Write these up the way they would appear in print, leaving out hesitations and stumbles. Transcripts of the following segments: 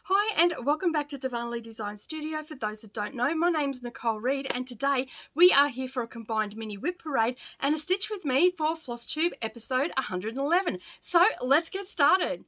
Hi and welcome back to Darvanalee Design Studio. For those that don't know, my name's Nicole and today we are here for a combined mini WIP parade and a stitch with me for Flosstube episode 111. So let's get started.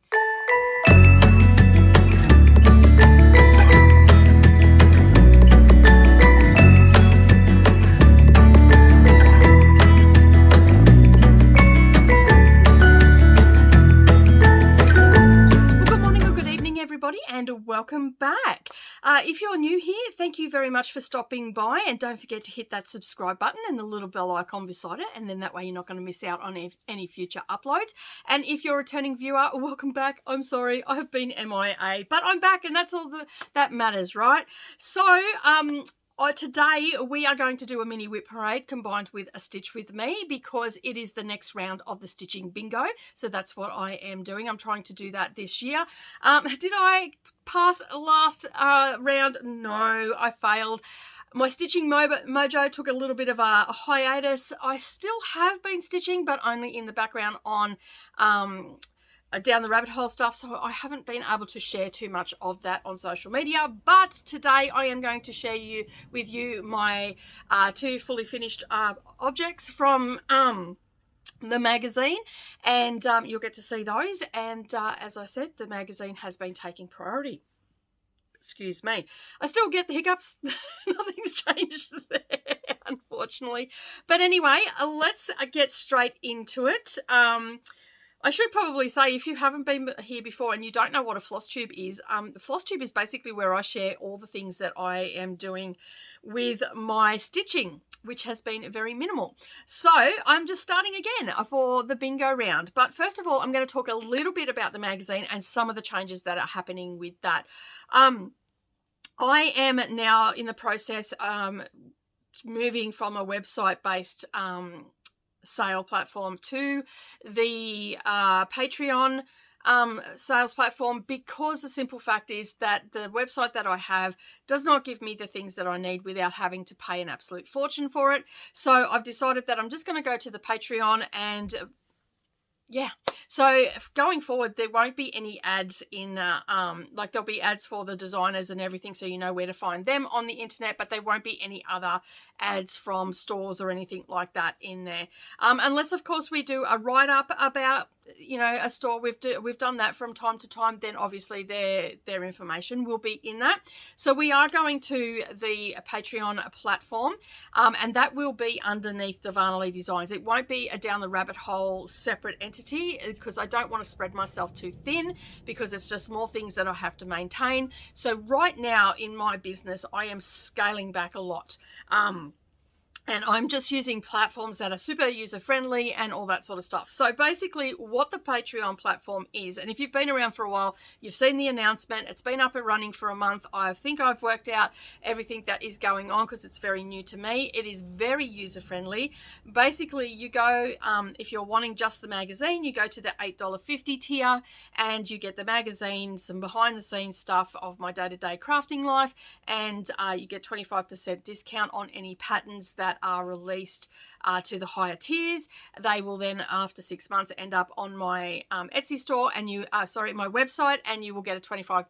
Everybody, and welcome back. If you're new here, thank you very much for stopping by, and don't forget to hit that subscribe button and the little bell icon beside it, and then that way you're not going to miss out on any future uploads. And if you're a returning viewer, welcome back. I'm sorry, I've been MIA, but I'm back, and that's all that matters, right? So today we are going to do a mini WIP parade combined with a stitch with me because it is the next round of the stitching bingo. So that's what I am doing. I'm trying to do that this year. Did I pass last round? No, I failed. My stitching mojo took a little bit of a hiatus. I still have been stitching, but only in the background on down the rabbit hole stuff, so I haven't been able to share too much of that on social media. But today I am going to share with you my two fully finished objects from the magazine, and you'll get to see those. And as I said, the magazine has been taking priority. Excuse me. I still get the hiccups. Nothing's changed there, unfortunately. But anyway, let's get straight into it. I should probably say, if you haven't been here before and you don't know what a floss tube is, the floss tube is basically where I share all the things that I am doing with my stitching, which has been very minimal. So I'm just starting again for the bingo round. But first of all, I'm going to talk a little bit about the magazine and some of the changes that are happening with that. I am now in the process moving from a website-based sale platform to the Patreon sales platform, because the simple fact is that the website that I have does not give me the things that I need without having to pay an absolute fortune for it. So I've decided that I'm just going to go to the Patreon, and yeah, so going forward there won't be any ads in like there'll be ads for the designers and everything, so you know where to find them on the internet, but there won't be any other ads from stores or anything like that in there, unless of course we do a write-up about, you know, a store. We've done that from time to time, then obviously their information will be in that. So we are going to the Patreon platform, and that will be underneath Darvanalee Designs. It won't be a down the rabbit hole separate entity, because I don't want to spread myself too thin, because it's just more things that I have to maintain. So right now in my business I am scaling back a lot, and I'm just using platforms that are super user-friendly and all that sort of stuff. So basically what the Patreon platform is, and if you've been around for a while, you've seen the announcement. It's been up and running for a month. I think I've worked out everything that is going on because it's very new to me. It is very user-friendly. Basically, you go, if you're wanting just the magazine, you go to the $8.50 tier and you get the magazine, some behind-the-scenes stuff of my day-to-day crafting life, and you get 25% discount on any patterns that are released to the higher tiers. They will then, after 6 months, end up on my Etsy store, and my website, and you will get a 25%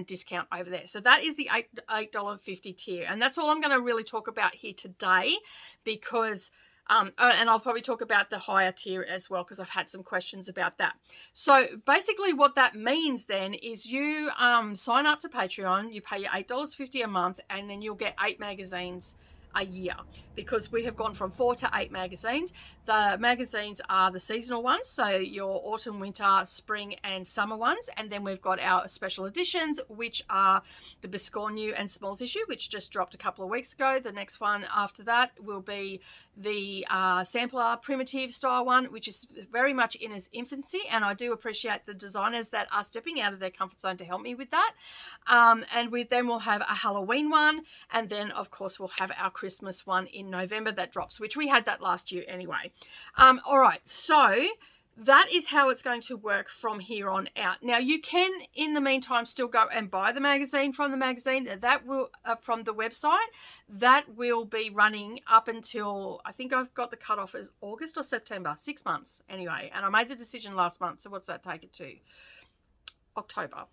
discount over there. So that is the $8.50 tier, and that's all I'm going to really talk about here today, because and I'll probably talk about the higher tier as well, because I've had some questions about that. So basically what that means then is you sign up to Patreon, you pay your $8.50 a month, and then you'll get 8 magazines a year, because we have gone from 4 to 8 magazines. The magazines are the seasonal ones, so your autumn, winter, spring and summer ones, and then we've got our special editions, which are the Biscorn New and Smalls issue, which just dropped a couple of weeks ago. The next one after that will be the sampler primitive style one, which is very much in its infancy, and I do appreciate the designers that are stepping out of their comfort zone to help me with that. And then we'll have a Halloween one, and then of course we'll have our Christmas one in November that drops, which we had that last year anyway. All right, so that is how it's going to work from here on out. Now you can, in the meantime, still go and buy the magazine from the magazine. That will from the website. That will be running up until, I think I've got the cutoff as August or September, 6 months anyway. And I made the decision last month. So what's that take it to? October.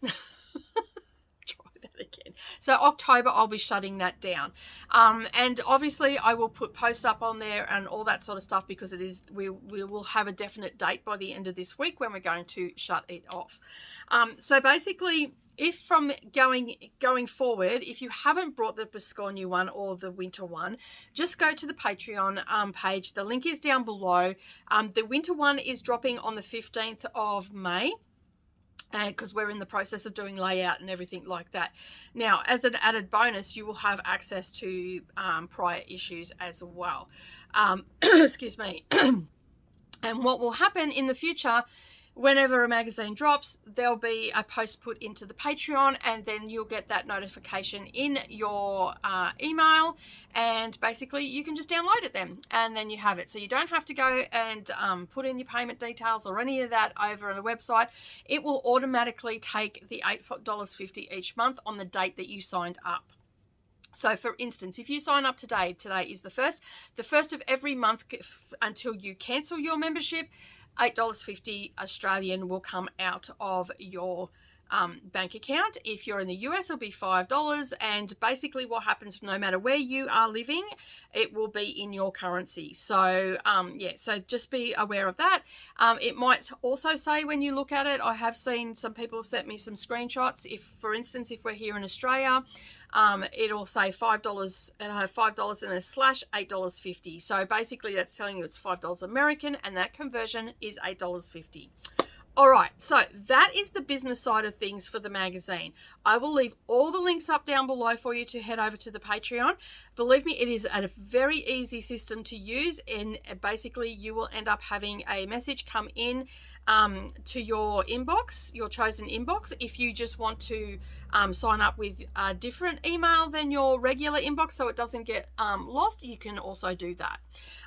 So October, I'll be shutting that down. And obviously I will put posts up on there and all that sort of stuff, because it is, we will have a definite date by the end of this week when we're going to shut it off. So basically, if from going forward, if you haven't brought the Biscornu one or the winter one, just go to the Patreon page. The link is down below. The winter one is dropping on the 15th of May. Because we're in the process of doing layout and everything like that. Now, as an added bonus, you will have access to prior issues as well. Excuse me. And what will happen in the future, whenever a magazine drops, there'll be a post put into the Patreon, and then you'll get that notification in your email, and basically you can just download it then, and then you have it. So you don't have to go and put in your payment details or any of that over on the website. It will automatically take the $8.50 each month on the date that you signed up. So for instance, if you sign up today is the first of every month until you cancel your membership, $8.50 Australian will come out of your bank account. If you're in the US, it'll be $5. And basically what happens, no matter where you are living, it will be in your currency. So yeah, so just be aware of that. It might also say, when you look at it, I have seen some people have sent me some screenshots. If, for instance, if we're here in Australia, it'll say $5 and I have $5 and a slash $8.50. So basically that's telling you it's $5 American, and that conversion is $8.50. All right, so that is the business side of things for the magazine. I will leave all the links up down below for you to head over to the Patreon. Believe me, it is a very easy system to use, and basically you will end up having a message come in to your inbox, your chosen inbox. If you just want to sign up with a different email than your regular inbox so it doesn't get lost, you can also do that.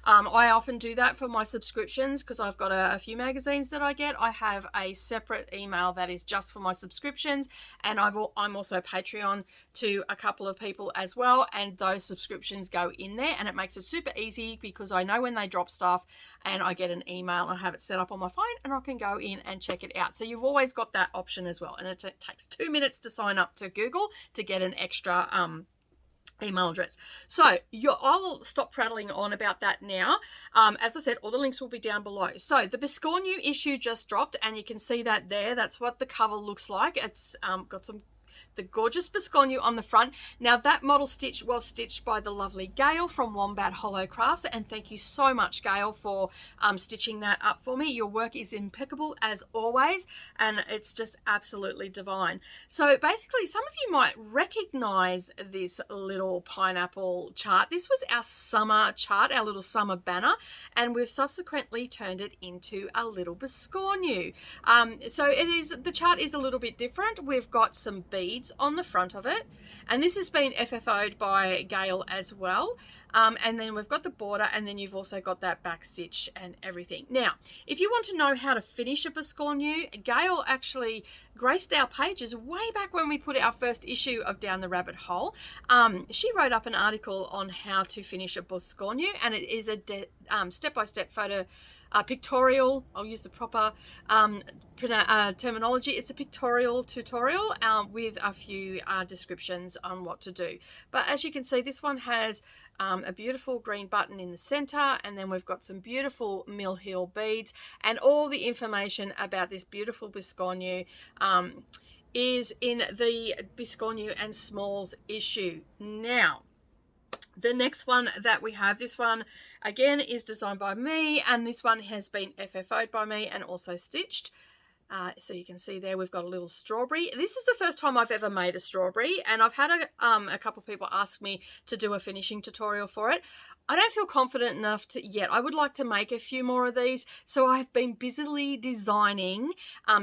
I often do that for my subscriptions, because I've got a few magazines that I get. I have a separate email that is just for my subscriptions, and I'm also Patreon to a couple of people as well, and those subscriptions go in there, and it makes it super easy because I know when they drop stuff, and I get an email and I have it set up on my phone, and I can go in and check it out. So you've always got that option as well, and it takes 2 minutes to sign up to Google to get an extra email address. So I will stop prattling on about that now. As I said, all the links will be down below. So the Biscornu issue just dropped, and you can see that there. That's what the cover looks like. It's got the gorgeous Biscornu on the front. Now that model stitch was stitched by the lovely Gail from Wombat Hollow Crafts, and thank you so much, Gail, for stitching that up for me. Your work is impeccable as always, and it's just absolutely divine. So basically, some of you might recognize this little pineapple chart. This was our summer chart, our little summer banner, and we've subsequently turned it into a little Biscornu. So the chart is a little bit different. We've got some beads on the front of it, and this has been FFO'd by Gail as well. And then we've got the border, and then you've also got that back stitch and everything. Now, if you want to know how to finish a Biscornu, Gail actually graced our pages way back when we put our first issue of Down the Rabbit Hole. She wrote up an article on how to finish a Biscornu, and it is a step-by-step photo pictorial. I'll use the proper terminology. It's a pictorial tutorial with a few descriptions on what to do. But as you can see, this one has a beautiful green button in the center, and then we've got some beautiful mill heel beads, and all the information about this beautiful Biscornu is in the Biscornu and Smalls issue. Now, the next one that we have, this one again is designed by me, and this one has been FFO'd by me and also stitched. So you can see there we've got a little strawberry. This is the first time I've ever made a strawberry, and I've had a couple of people ask me to do a finishing tutorial for it. I don't feel confident enough yet. I would like to make a few more of these, so I've been busily designing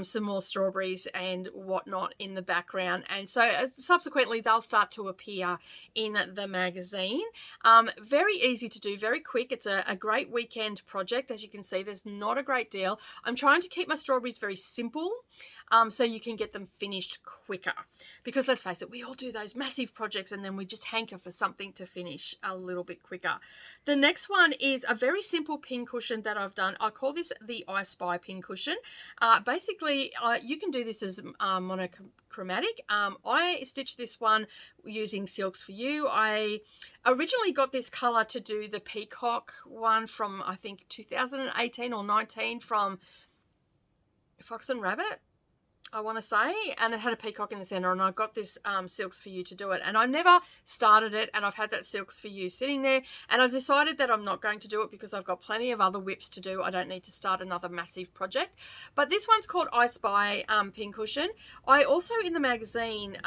some more strawberries and whatnot in the background, and so subsequently they'll start to appear in the magazine. Very easy to do, very quick. It's a great weekend project. As you can see, there's not a great deal. I'm trying to keep my strawberries very simple simple, so you can get them finished quicker. Because let's face it, we all do those massive projects and then we just hanker for something to finish a little bit quicker. The next one is a very simple pin cushion that I've done. I call this the I Spy pin cushion. Basically, you can do this as monochromatic. I stitched this one using Silks for You. I originally got this color to do the peacock one from, I think, 2018 or 19 from Fox and Rabbit, I want to say, and it had a peacock in the center, and I got this Silks for You to do it, and I never started it, and I've had that Silks for You sitting there, and I've decided that I'm not going to do it because I've got plenty of other WIPs to do. I don't need to start another massive project. But this one's called I Spy pin cushion. I also, in the magazine,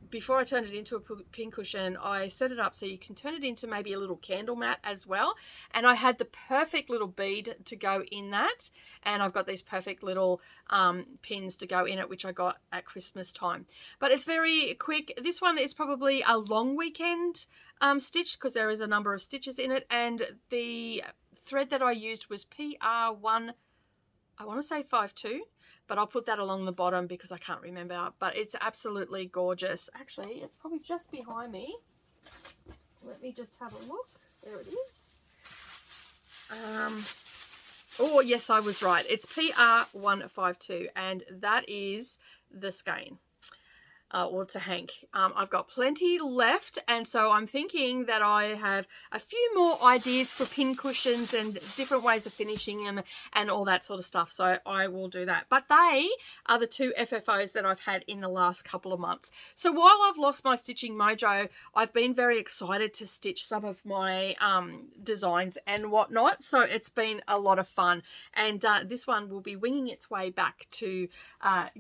before I turned it into a pin cushion, I set it up so you can turn it into maybe a little candle mat as well, and I had the perfect little bead to go in that, and I've got these perfect little pins to go in it, which I got at Christmas time. But it's very quick. This one is probably a long weekend stitch because there is a number of stitches in it, and the thread that I used was PR1, I want to say 52, but I'll put that along the bottom because I can't remember. But it's absolutely gorgeous. Actually, it's probably just behind me. Let me just have a look. There it is. Oh, yes, I was right. It's PR152, and that is the skein. Or it's a hank. I've got plenty left, and so I'm thinking that I have a few more ideas for pin cushions and different ways of finishing them and all that sort of stuff, so I will do that. But they are the two FFOs that I've had in the last couple of months. So while I've lost my stitching mojo, I've been very excited to stitch some of my designs and whatnot, so it's been a lot of fun. And this one will be winging its way back to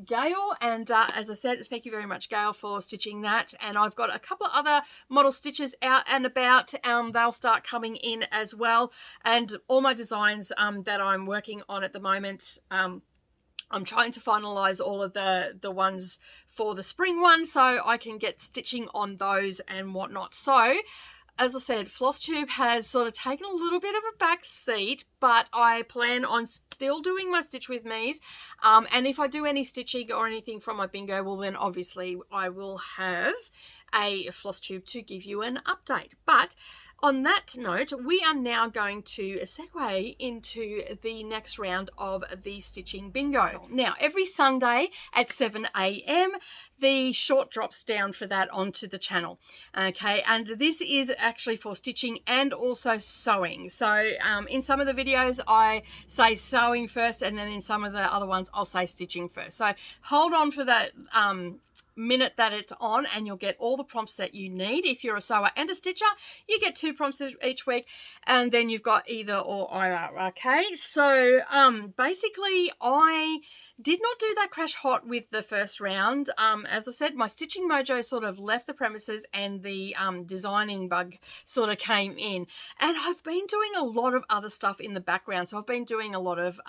Gail, and as I said, thank you very much, Gail, for stitching that. And I've got a couple of other model stitches out and about. They'll start coming in as well, and all my designs that I'm working on at the moment, I'm trying to finalize all of the ones for the spring one so I can get stitching on those and whatnot. So as I said, Flosstube has sort of taken a little bit of a back seat, but I plan on still doing my Stitch With Me's. And if I do any stitching or anything from my bingo, well, then obviously I will have a Flosstube to give you an update. But on that note, we are now going to segue into the next round of the stitching bingo. Now, every Sunday at 7 a.m, the short drops down for that onto the channel. Okay, and this is actually for stitching and also sewing. So in some of the videos, I say sewing first, and then in some of the other ones, I'll say stitching first. So hold on for that minute that it's on, and you'll get all the prompts that you need. If you're a sewer and a stitcher, you get 2 prompts each week, and then you've got either or either. Okay, so basically I did not do that crash hot with the first round. As I said, my stitching mojo sort of left the premises, and the designing bug sort of came in, and I've been doing a lot of other stuff in the background. So I've been doing a lot of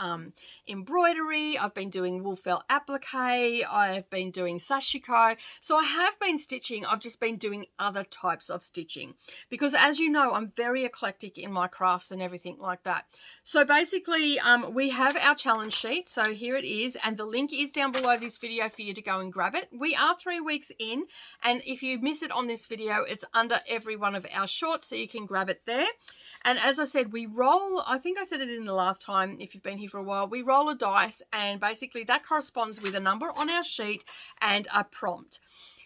embroidery, I've been doing wool felt applique, I've been doing sashiko. So I have been stitching, I've just been doing other types of stitching because, as you know, I'm very eclectic in my crafts and everything like that. So basically we have our challenge sheet, so here it is, and the link is down below this video for you to go and grab it. We are 3 weeks in, and if you miss it on this video, it's under every one of our shorts, so you can grab it there. And as I said, we roll, I think I said it in the last time, if you've been here for a while, we roll a dice, and basically that corresponds with a number on our sheet and a prompt.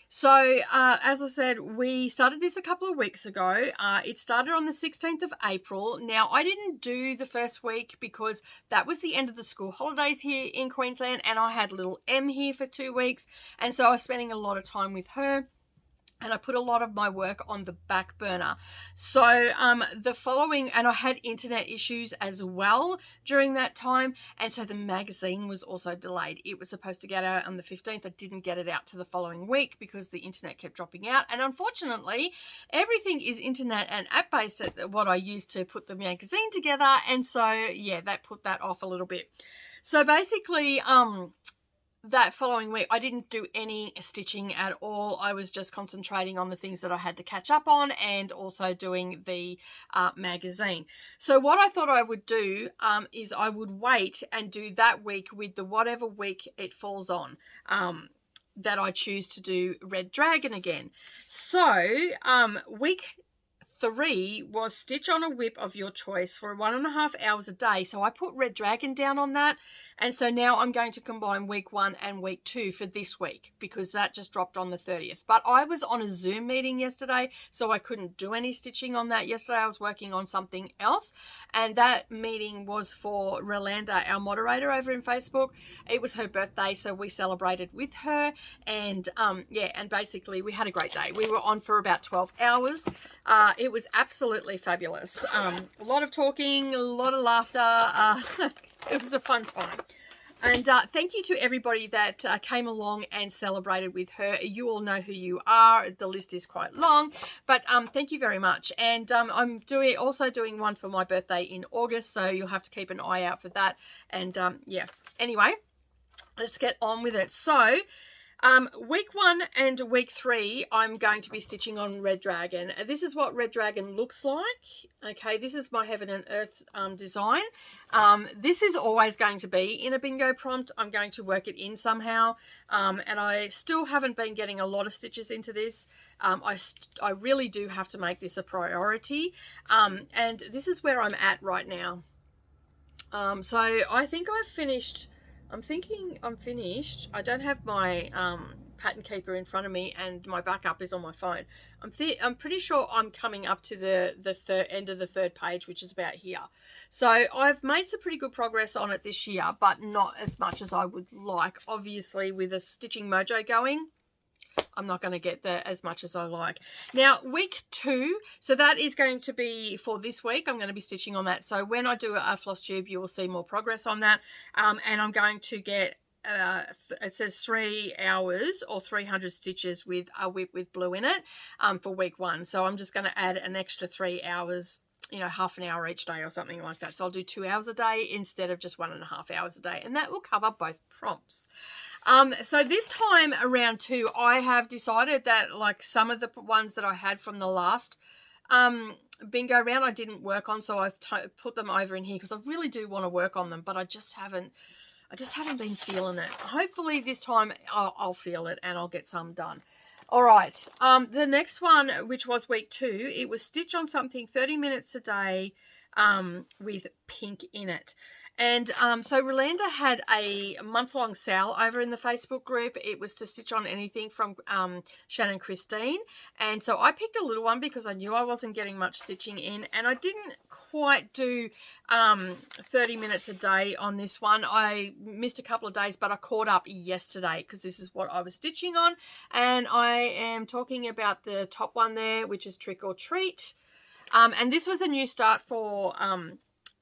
So as I said, we started this a couple of weeks ago. It started on the 16th of April. Now, I didn't do the first week because that was the end of the school holidays here in Queensland, and I had little Em here for 2 weeks, and so I was spending a lot of time with her, and I put a lot of my work on the back burner. So the following, and I had internet issues as well during that time, and so the magazine was also delayed. It was supposed to get out on the 15th. I didn't get it out to the following week because the internet kept dropping out, and unfortunately everything is internet and app based at what I used to put the magazine together, and so yeah, that put that off a little bit. So basically that following week, I didn't do any stitching at all. I was just concentrating on the things that I had to catch up on and also doing the magazine. So what I thought I would do is I would wait and do that week with the whatever week it falls on. That I choose to do Red Dragon again. So week 3 was stitch on a WIP of your choice for 1.5 hours a day. So I put Red Dragon down on that. And so now I'm going to combine week 1 and week 2 for this week because that just dropped on the 30th. But I was on a Zoom meeting yesterday, so I couldn't do any stitching on that yesterday. I was working on something else. And that meeting was for Rolanda, our moderator over in Facebook. It was her birthday, so we celebrated with her. And yeah, and basically we had a great day. We were on for about 12 hours. It was absolutely fabulous. A lot of talking, a lot of laughter. It was a fun time. And thank you to everybody that came along and celebrated with her. You all know who you are. The list is quite long, but thank you very much. And I'm also doing one for my birthday in August, so you'll have to keep an eye out for that. And yeah, anyway, let's get on with it. So week 1 and week 3, I'm going to be stitching on Red Dragon. This is what Red Dragon looks like. Okay, this is my Heaven and Earth design. This is always going to be in a bingo prompt. I'm going to work it in somehow. And I still haven't been getting a lot of stitches into this. I really do have to make this a priority. And this is where I'm at right now. So I think I've finished... I'm thinking I'm finished. I don't have my pattern keeper in front of me and my backup is on my phone. I'm pretty sure I'm coming up to the end of the 3rd page, which is about here. So I've made some pretty good progress on it this year, but not as much as I would like. Obviously, with a Stitching Mojo going, I'm not going to get there as much as I like. Now, week 2, so that is going to be for this week. I'm going to be stitching on that. So when I do a floss tube, you will see more progress on that. And I'm going to get, it says 3 hours or 300 stitches with a WIP with blue in it for week 1. So I'm just going to add an extra 3 hours, you know, half an hour each day or something like that. So I'll do 2 hours a day instead of just 1.5 hours a day. And that will cover both prompts. So this time around too, I have decided that like some of the ones that I had from the last bingo round I didn't work on, so I've put them over in here because I really do want to work on them, but I just haven't been feeling it. Hopefully this time I'll feel it and I'll get some done. All right, the next one, which was week 2, it was stitch on something 30 minutes a day with pink in it. And so Rolanda had a month-long sale over in the Facebook group. It was to stitch on anything from Shannon Christine. And so I picked a little one because I knew I wasn't getting much stitching in. And I didn't quite do 30 minutes a day on this one. I missed a couple of days, but I caught up yesterday because this is what I was stitching on. And I am talking about the top one there, which is Trick or Treat. And this was a new start for...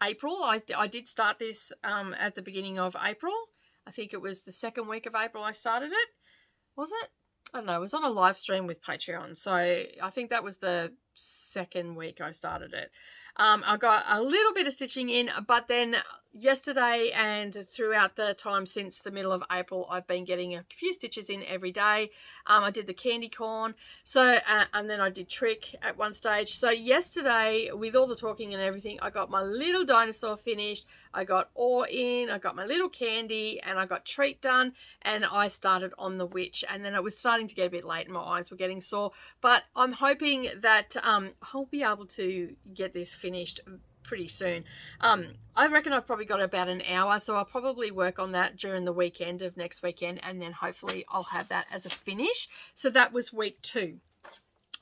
April. I did start this at the beginning of April. I think it was the 2nd week of April I started it. Was it? I don't know. It was on a live stream with Patreon. So I think that was the 2nd week I started it. I got a little bit of stitching in, but then yesterday and throughout the time since the middle of April, I've been getting a few stitches in every day. I did the candy corn, so and then I did Trick at one stage. So yesterday, with all the talking and everything, I got my little dinosaur finished. I got ore in, I got my little candy, and I got Treat done, and I started on the witch. And then it was starting to get a bit late and my eyes were getting sore, but I'm hoping that I'll be able to get this finished pretty soon. I reckon I've probably got about an hour, so I'll probably work on that during the weekend of next weekend, and then hopefully I'll have that as a finish. So that was week 2.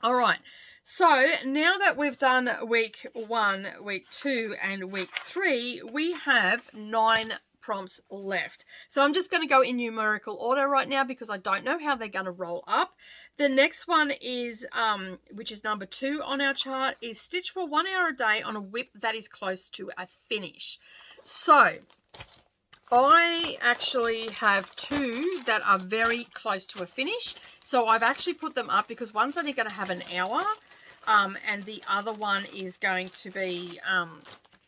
All right, so now that we've done week 1, week 2, and week 3, we have 9 prompts left. So I'm just going to go in numerical order right now because I don't know how they're going to roll up. The next one is, which is number 2 on our chart, is stitch for 1 hour a day on a WIP that is close to a finish. So I actually have 2 that are very close to a finish. So I've actually put them up because one's only going to have an hour, and the other one is going to be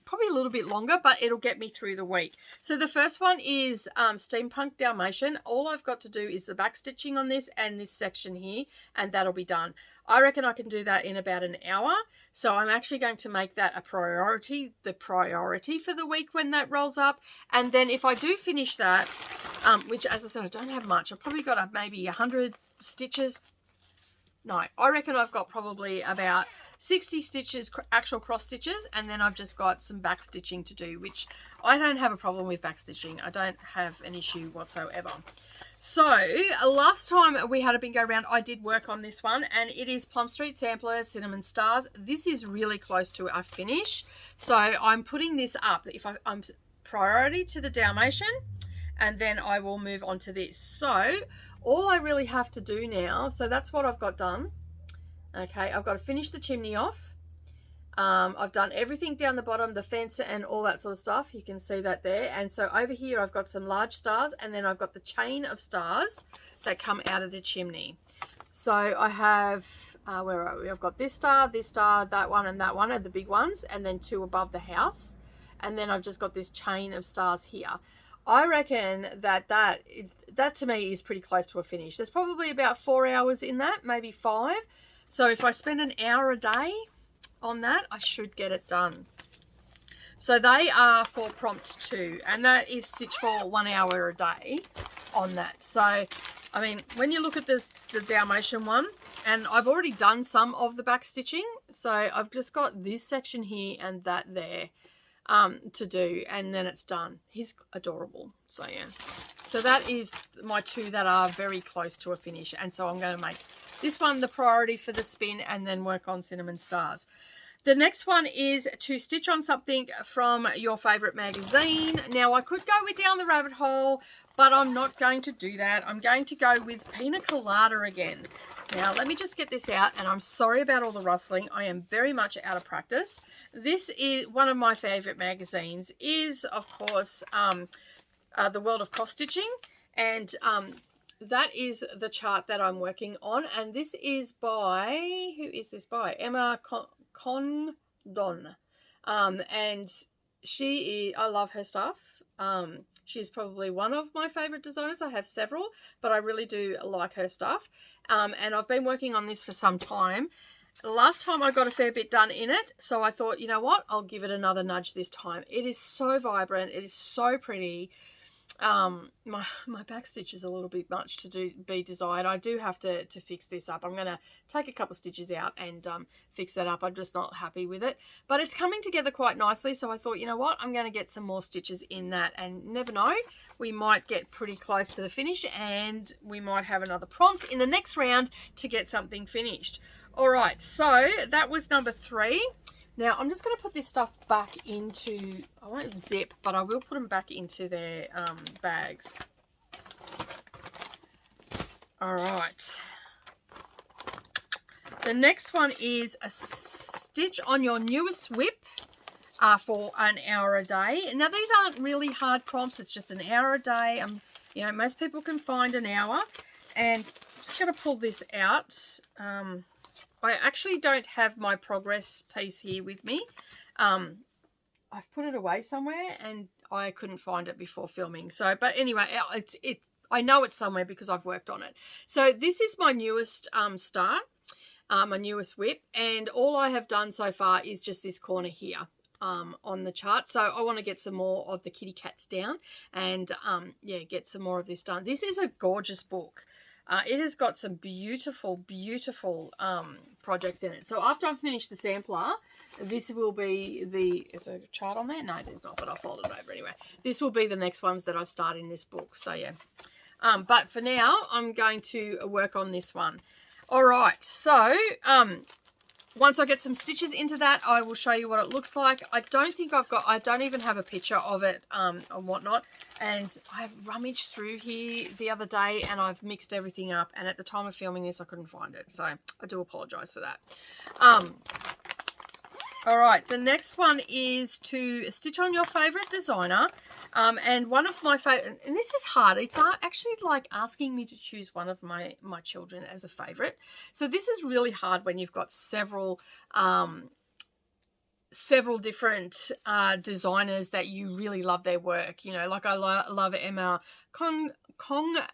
probably a little bit longer, but it'll get me through the week. So the first one is Steampunk Dalmatian. All I've got to do is the back stitching on this and this section here, and that'll be done. I reckon I can do that in about an hour. So I'm actually going to make that a priority, the priority for the week when that rolls up. And then if I do finish that, which as I said, I don't have much. I've probably got maybe 100 stitches. No, I reckon I've got probably about 60 stitches, actual cross stitches, and then I've just got some back stitching to do, which I don't have a problem with back stitching. I don't have an issue whatsoever. So last time we had a bingo round, I did work on this one, and it is Plum Street Sampler Cinnamon Stars. This is really close to a finish, so I'm putting this up. I'm priority to the Dalmatian, and then I will move on to this. So all I really have to do now, so that's what I've got done. Okay, I've got to finish the chimney off. I've done everything down the bottom, the fence and all that sort of stuff. You can see that there. And so over here, I've got some large stars, and then I've got the chain of stars that come out of the chimney. So I have, where are we? I've got this star, that one, and are the big ones, and then 2 above the house. And then I've just got this chain of stars here. I reckon that to me is pretty close to a finish. There's probably about 4 hours in that, maybe 5. So if I spend an hour a day on that, I should get it done. So they are for prompt 2, and that is stitch for 1 hour a day on that. So, I mean, when you look at the Dalmatian one, and I've already done some of the back stitching, so I've just got this section here and that there to do, and then it's done. He's adorable. So yeah, so that is my 2 that are very close to a finish, and so I'm going to make this one the priority for the spin and then work on Cinnamon Stars. The next one is to stitch on something from your favorite magazine. Now I could go down the rabbit hole, but I'm not going to do that. I'm going to go with Pina Colada again. Now let me just get this out, and I'm sorry about all the rustling. I am very much out of practice. This is one of my favorite magazines, is of course The World of Cross Stitching, and that is the chart that I'm working on, and this is by, who is this by? Emma Condon. And she is, I love her stuff. She's probably one of my favorite designers. I have several, but I really do like her stuff. And I've been working on this for some time. Last time I got a fair bit done in it, so I thought, you know what, I'll give it another nudge this time. It is so vibrant. It is so pretty. My back stitch is a little bit much to be desired. I do have to fix this up. I'm going to take a couple of stitches out and fix that up. I'm just not happy with it, but it's coming together quite nicely. So I thought, you know what, I'm going to get some more stitches in that, and never know, we might get pretty close to the finish, and we might have another prompt in the next round to get something finished. All right, so that was number 3. Now, I'm just going to put this stuff back into, I won't zip, but I will put them back into their bags. All right. The next one is a stitch on your newest WIP for an hour a day. Now, these aren't really hard prompts. It's just an hour a day. You know, most people can find an hour. And I'm just going to pull this out. I actually don't have my progress piece here with me. I've put it away somewhere and I couldn't find it before filming. So, but anyway, I know it's somewhere because I've worked on it. So this is my newest star, my newest WIP, and all I have done so far is just this corner here on the chart. So I want to get some more of the kitty cats down and yeah, get some more of this done. This is a gorgeous book. It has got some beautiful, beautiful projects in it. So after I've finished the sampler, this will be the, is there a chart on there? No, there's not, but I'll fold it over anyway. This will be the next ones that I start in this book. So yeah. But for now, I'm going to work on this one. All right. So once I get some stitches into that, I will show you what it looks like. I don't think I don't even have a picture of it and whatnot. And I rummaged through here the other day and I've mixed everything up. And at the time of filming this, I couldn't find it. So I do apologize for that. All right, the next one is to stitch on your favorite designer. And one of my favorite, and this is hard. It's actually like asking me to choose one of my children as a favorite. So this is really hard when you've got several several different designers that you really love their work. You know, like I love Emma Kong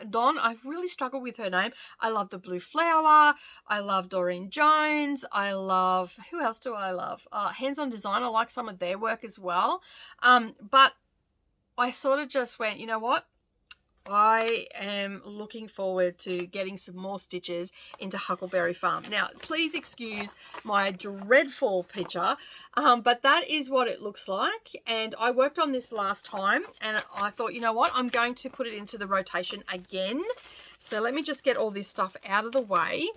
Don. I really struggle with her name. I love the Blue Flower. I love Doreen Jones. I love, who else do I love? Hands On Design. I like some of their work as well. But I sort of just went, you know what? I am looking forward to getting some more stitches into Huckleberry Farm. Now, please excuse my dreadful picture, but that is what it looks like. And I worked on this last time, and I thought, you know what, I'm going to put it into the rotation again. So let me just get all this stuff out of the way.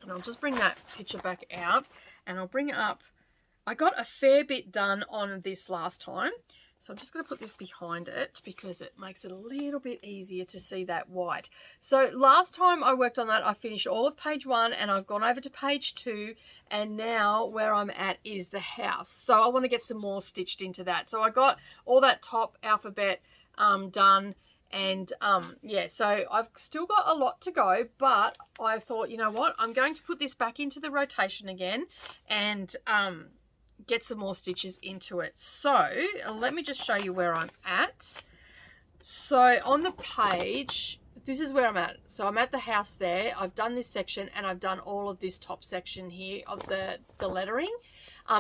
And I'll just bring that picture back out, and I'll bring it up. I got a fair bit done on this last time. So I'm just going to put this behind it because it makes it a little bit easier to see that white. So last time I worked on that, I finished all of page 1 and I've gone over to page 2. And now where I'm at is the house. So I want to get some more stitched into that. So I got all that top alphabet done. And yeah, so I've still got a lot to go, but I thought, you know what, I'm going to put this back into the rotation again and get some more stitches into it. So let me just show you where I'm at. So on the page, this is where I'm at. So I'm at the house there. I've done this section and I've done all of this top section here of the lettering.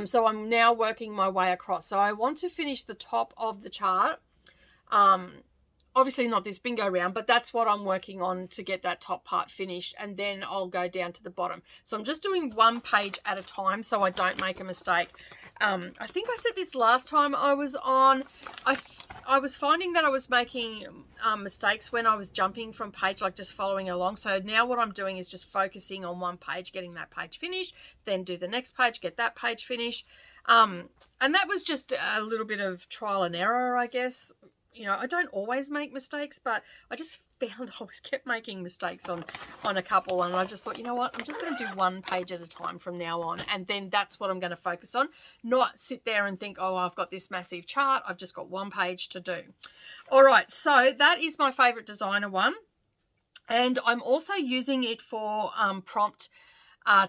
So I'm now working my way across. So I want to finish the top of the chart. Obviously not this bingo round, but that's what I'm working on to get that top part finished, and then I'll go down to the bottom. So I'm just doing one page at a time so I don't make a mistake. I think I said this last time I was on. I was finding that I was making mistakes when I was jumping from page, like just following along. So now what I'm doing is just focusing on one page, getting that page finished, then do the next page, get that page finished. And that was just a little bit of trial and error, I guess. You know, I don't always make mistakes, but I just found I always kept making mistakes on a couple, and I just thought, you know what, I'm just going to do one page at a time from now on, and then that's what I'm going to focus on, not sit there and think, oh, I've got this massive chart, I've just got one page to do. All right, so that is my favorite designer one, and I'm also using it for prompt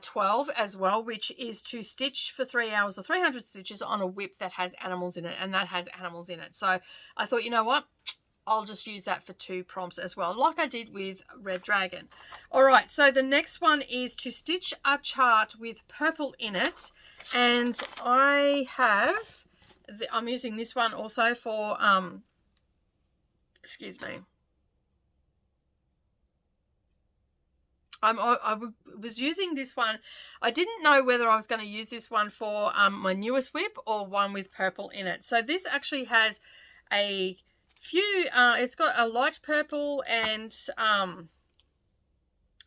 12 as well, which is to stitch for 3 hours or 300 stitches on a WIP that has animals in it, and that has animals in it. So I thought, you know what, I'll just use that for 2 prompts as well, like I did with Red Dragon. All right, so the next one is to stitch a chart with purple in it, and I'm using this one also for excuse me, I was using this one. I didn't know whether I was going to use this one for my newest WIP or one with purple in it. So this actually has a few, it's got a light purple and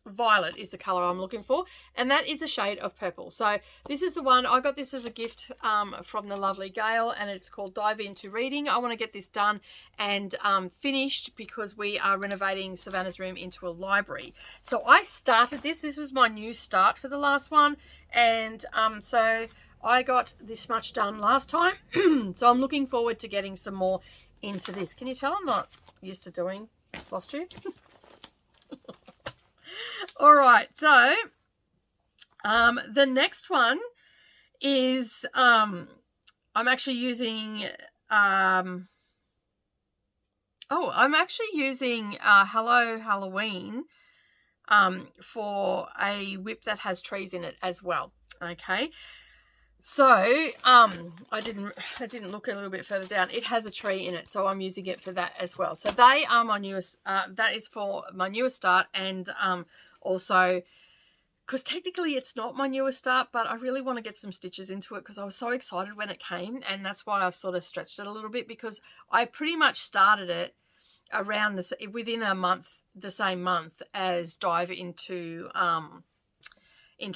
violet is the color I'm looking for, and that is a shade of purple. So this is the one, I got this as a gift from the lovely Gail, and it's called Dive Into Reading. I want to get this done and finished because we are renovating Savannah's room into a library. So I started this was my new start for the last one, and so I got this much done last time. So I'm looking forward to getting some more into this. Can you tell I'm not used to doing Flosstube? All right, so the next one is I'm actually using Hello Halloween for a WIP that has trees in it as well. Okay, so I didn't look a little bit further down. It has a tree in it, so I'm using it for that as well. So they are my newest, that is for my newest start, and also, because technically it's not my newest start, but I really want to get some stitches into it because I was so excited when it came, and that's why I've sort of stretched it a little bit, because I pretty much started it around within a month, the same month as Dive into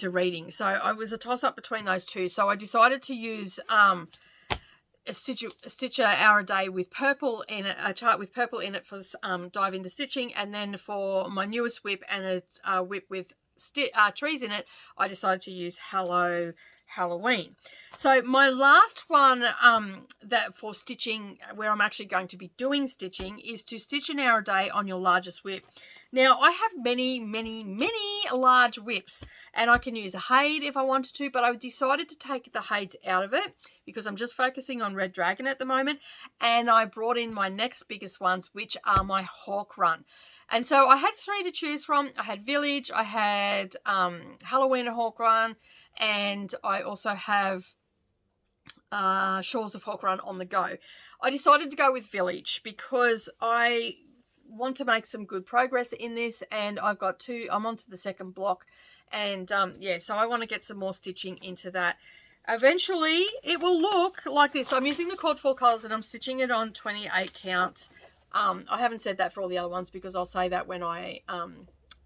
Reading. So I was a toss up between those two. So I decided to use stitch an hour a day with purple in it, a chart with purple in it for Dive Into Stitching, and then for my newest WIP and a WIP with trees in it, I decided to use Hello Halloween. So my last one that for stitching, where I'm actually going to be doing stitching, is to stitch an hour a day on your largest WIP. Now, I have many large WIPs, and I can use a HAED if I wanted to, but I decided to take the HAEDs out of it because I'm just focusing on Red Dragon at the moment, and I brought in my next biggest ones, which are my Hawk Run. And so I had 3 to choose from. I had Village, I had Halloween Hawk Run, and I also have Shores of Hawk Run on the go. I decided to go with Village because I want to make some good progress in this, and I've got 2. I'm onto the second block, and yeah, so I want to get some more stitching into that. Eventually it will look like this. I'm using the cord 4 colors, and I'm stitching it on 28 count. I haven't said that for all the other ones because I'll say that when I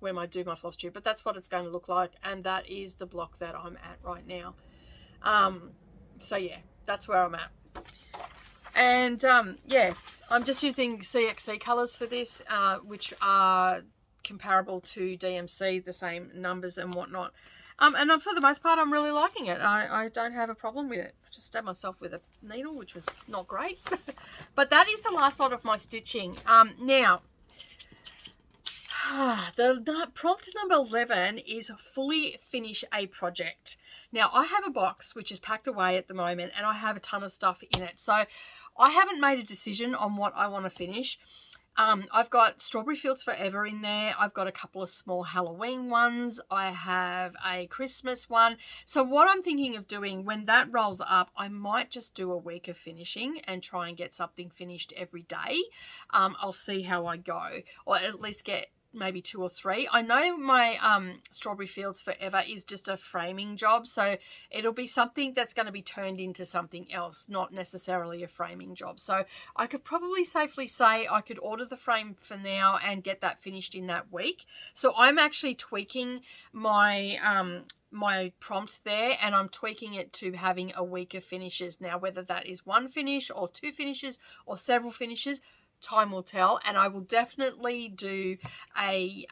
do my floss tube, but that's what it's going to look like, and that is the block that I'm at right now. So yeah, that's where I'm at. And yeah, I'm just using CXC colors for this, which are comparable to DMC, the same numbers and whatnot. And for the most part, I'm really liking it. I don't have a problem with it. I just stabbed myself with a needle, which was not great. But that is the last lot of my stitching. Now, the prompt number 11 is fully finish a project. Now, I have a box which is packed away at the moment, and I have a ton of stuff in it. So I haven't made a decision on what I want to finish. I've got Strawberry Fields Forever in there. I've got a couple of small Halloween ones. I have a Christmas one. So what I'm thinking of doing when that rolls up, I might just do a week of finishing and try and get something finished every day. I'll see how I go, or at least get maybe 2 or 3. I know my Strawberry Fields Forever is just a framing job, so it'll be something that's going to be turned into something else, not necessarily a framing job. So I could probably safely say I could order the frame for now and get that finished in that week. So I'm actually tweaking my my prompt there, and I'm tweaking it to having a week of finishes. Now, whether that is 1 finish or 2 finishes or several finishes, time will tell, and I will definitely do a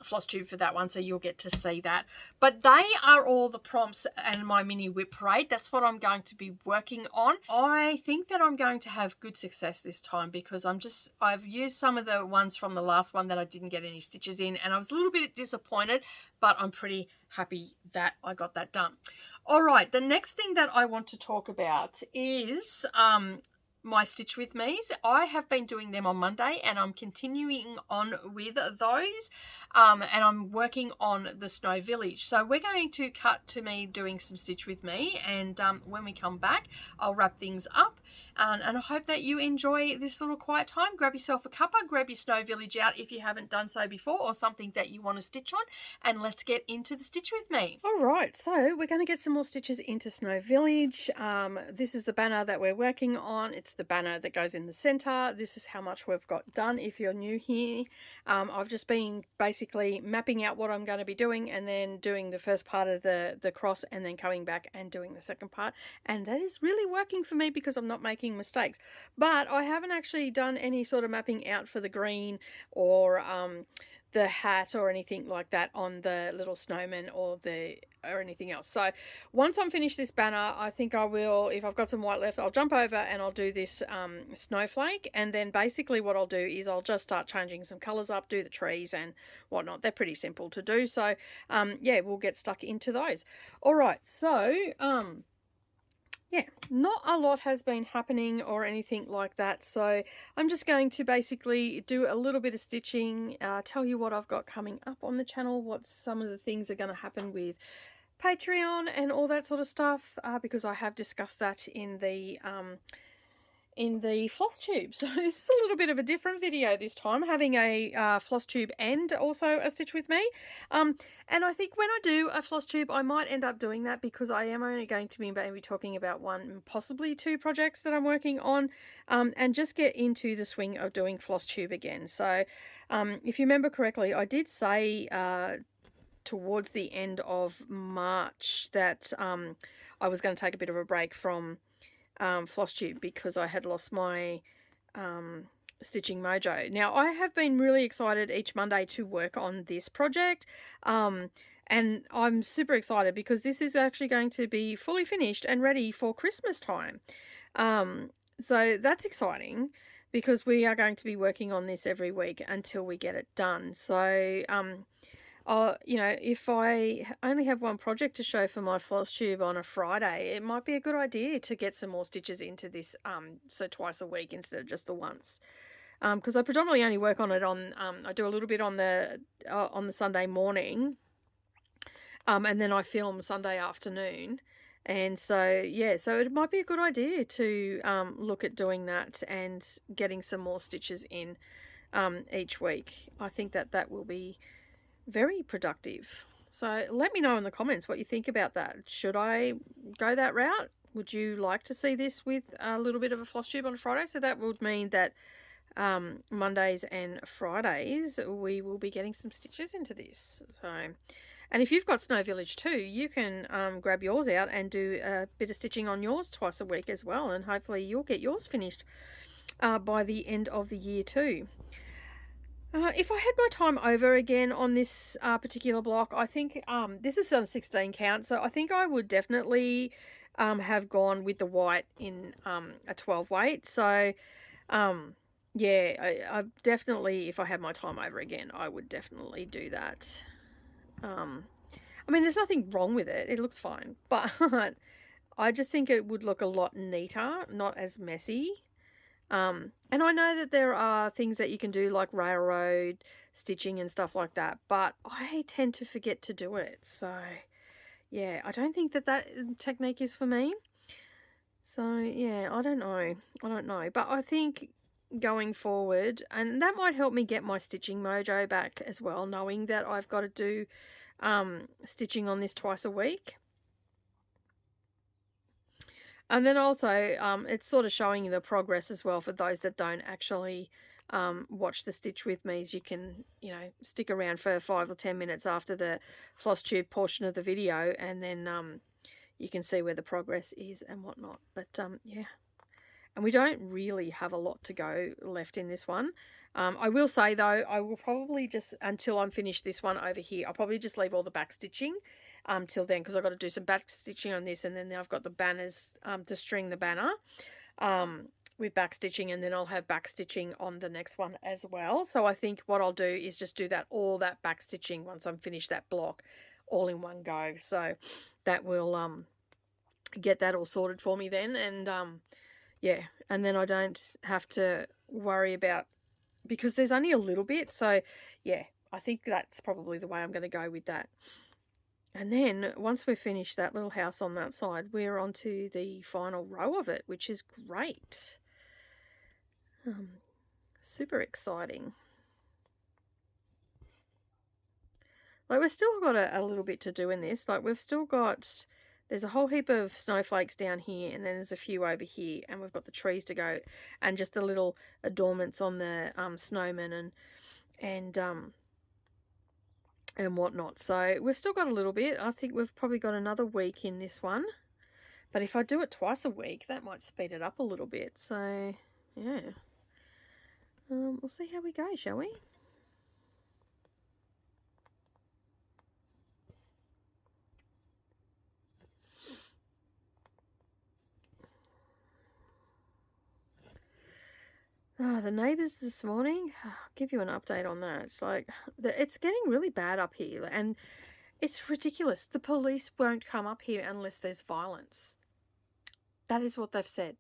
floss tube for that one, so you'll get to see that. But they are all the prompts and my mini WIP parade. That's what I'm going to be working on. I think that I'm going to have good success this time because I've used some of the ones from the last one that I didn't get any stitches in, and I was a little bit disappointed, but I'm pretty happy that I got that done. All right, the next thing that I want to talk about is my Stitch With Me's. I have been doing them on Monday, and I'm continuing on with those, and I'm working on the Snow Village. So we're going to cut to me doing some Stitch With Me, and when we come back, I'll wrap things up, and I hope that you enjoy this little quiet time. Grab yourself a cuppa, grab your Snow Village out if you haven't done so before, or something that you want to stitch on, and let's get into the Stitch With Me. All right, so we're going to get some more stitches into Snow Village. This is the banner that we're working on. It's the banner that goes in the center. This is how much we've got done if you're new here. I've just been basically mapping out what I'm going to be doing, and then doing the first part of the cross, and then coming back and doing the second part, and that is really working for me because I'm not making mistakes. But I haven't actually done any sort of mapping out for the green or the hat or anything like that on the little snowman or anything else. So once I'm finished this banner, I think I will, if I've got some white left, I'll jump over and I'll do this snowflake, and then basically what I'll do is I'll just start changing some colors up, do the trees and whatnot. They're pretty simple to do, so yeah, we'll get stuck into those. All right, so yeah, not a lot has been happening or anything like that, so I'm just going to basically do a little bit of stitching, tell you what I've got coming up on the channel, what some of the things are going to happen with Patreon and all that sort of stuff, because I have discussed that in the floss tube. So this is a little bit of a different video this time, having a floss tube and also a Stitch With Me. And I think when I do a floss tube, I might end up doing that because I am only going to be maybe talking about 1, possibly 2 projects that I'm working on, and just get into the swing of doing floss tube again. So if you remember correctly, I did say towards the end of March that I was going to take a bit of a break from floss tube because I had lost my stitching mojo. Now, I have been really excited each Monday to work on this project, and I'm super excited because this is actually going to be fully finished and ready for Christmas time. So that's exciting. because we are going to be working on this every week until we get it done. So, you know, if I only have one project to show for my floss tube on a Friday, it might be a good idea to get some more stitches into this, so twice a week instead of just the once. Because I predominantly only work on it on, I do a little bit on the Sunday morning, and then I film Sunday afternoon. And so, yeah, so it might be a good idea to look at doing that and getting some more stitches in each week. I think that will be very productive. So let me know in the comments what you think about that. Should I go that route? Would you like to see this with a little bit of a floss tube on Friday? So that would mean that Mondays and Fridays we will be getting some stitches into this. So, and if you've got Snow Village too, you can grab yours out and do a bit of stitching on yours twice a week as well, and hopefully you'll get yours finished by the end of the year too. If I had my time over again on this particular block, I think this is on 16 count, so I think I would definitely have gone with the white in a 12 weight. So yeah, I definitely, if I had my time over again, I would definitely do that. I mean, there's nothing wrong with it. It looks fine, but I just think it would look a lot neater, not as messy. And I know that there are things that you can do like railroad stitching and stuff like that, but I tend to forget to do it. So yeah, I don't think that technique is for me. So yeah, I don't know, but I think going forward, and that might help me get my stitching mojo back as well, knowing that I've got to do stitching on this twice a week. And then also it's sort of showing you the progress as well for those that don't actually watch the stitch with me. As you can, you know, stick around for 5 or 10 minutes after the floss tube portion of the video, and then you can see where the progress is and whatnot. But yeah, and we don't really have a lot to go left in this one. I will say though, I will probably just, until I'm finished this one over here, I'll probably just leave all the back stitching till then, because I've got to do some back stitching on this, and then I've got the banners to string the banner with back stitching, and then I'll have back stitching on the next one as well. So I think what I'll do is just do all that back stitching once I'm finished that block all in one go. So that will get that all sorted for me then, and yeah, and then I don't have to worry about, because there's only a little bit. So yeah, I think that's probably the way I'm going to go with that. And then once we've finished that little house on that side, we're on to the final row of it, which is great. Super exciting. Like, we've still got a little bit to do in this. Like, we've still got, there's a whole heap of snowflakes down here, and then there's a few over here, and we've got the trees to go, and just the little adornments on the snowmen and whatnot. So we've still got a little bit. I think we've probably got another week in this one, but if I do it twice a week, that might speed it up a little bit. So yeah, we'll see how we go, shall we? The neighbours this morning, I'll give you an update on that. It's like, it's getting really bad up here, and it's ridiculous. The police won't come up here unless there's violence. That is what they've said.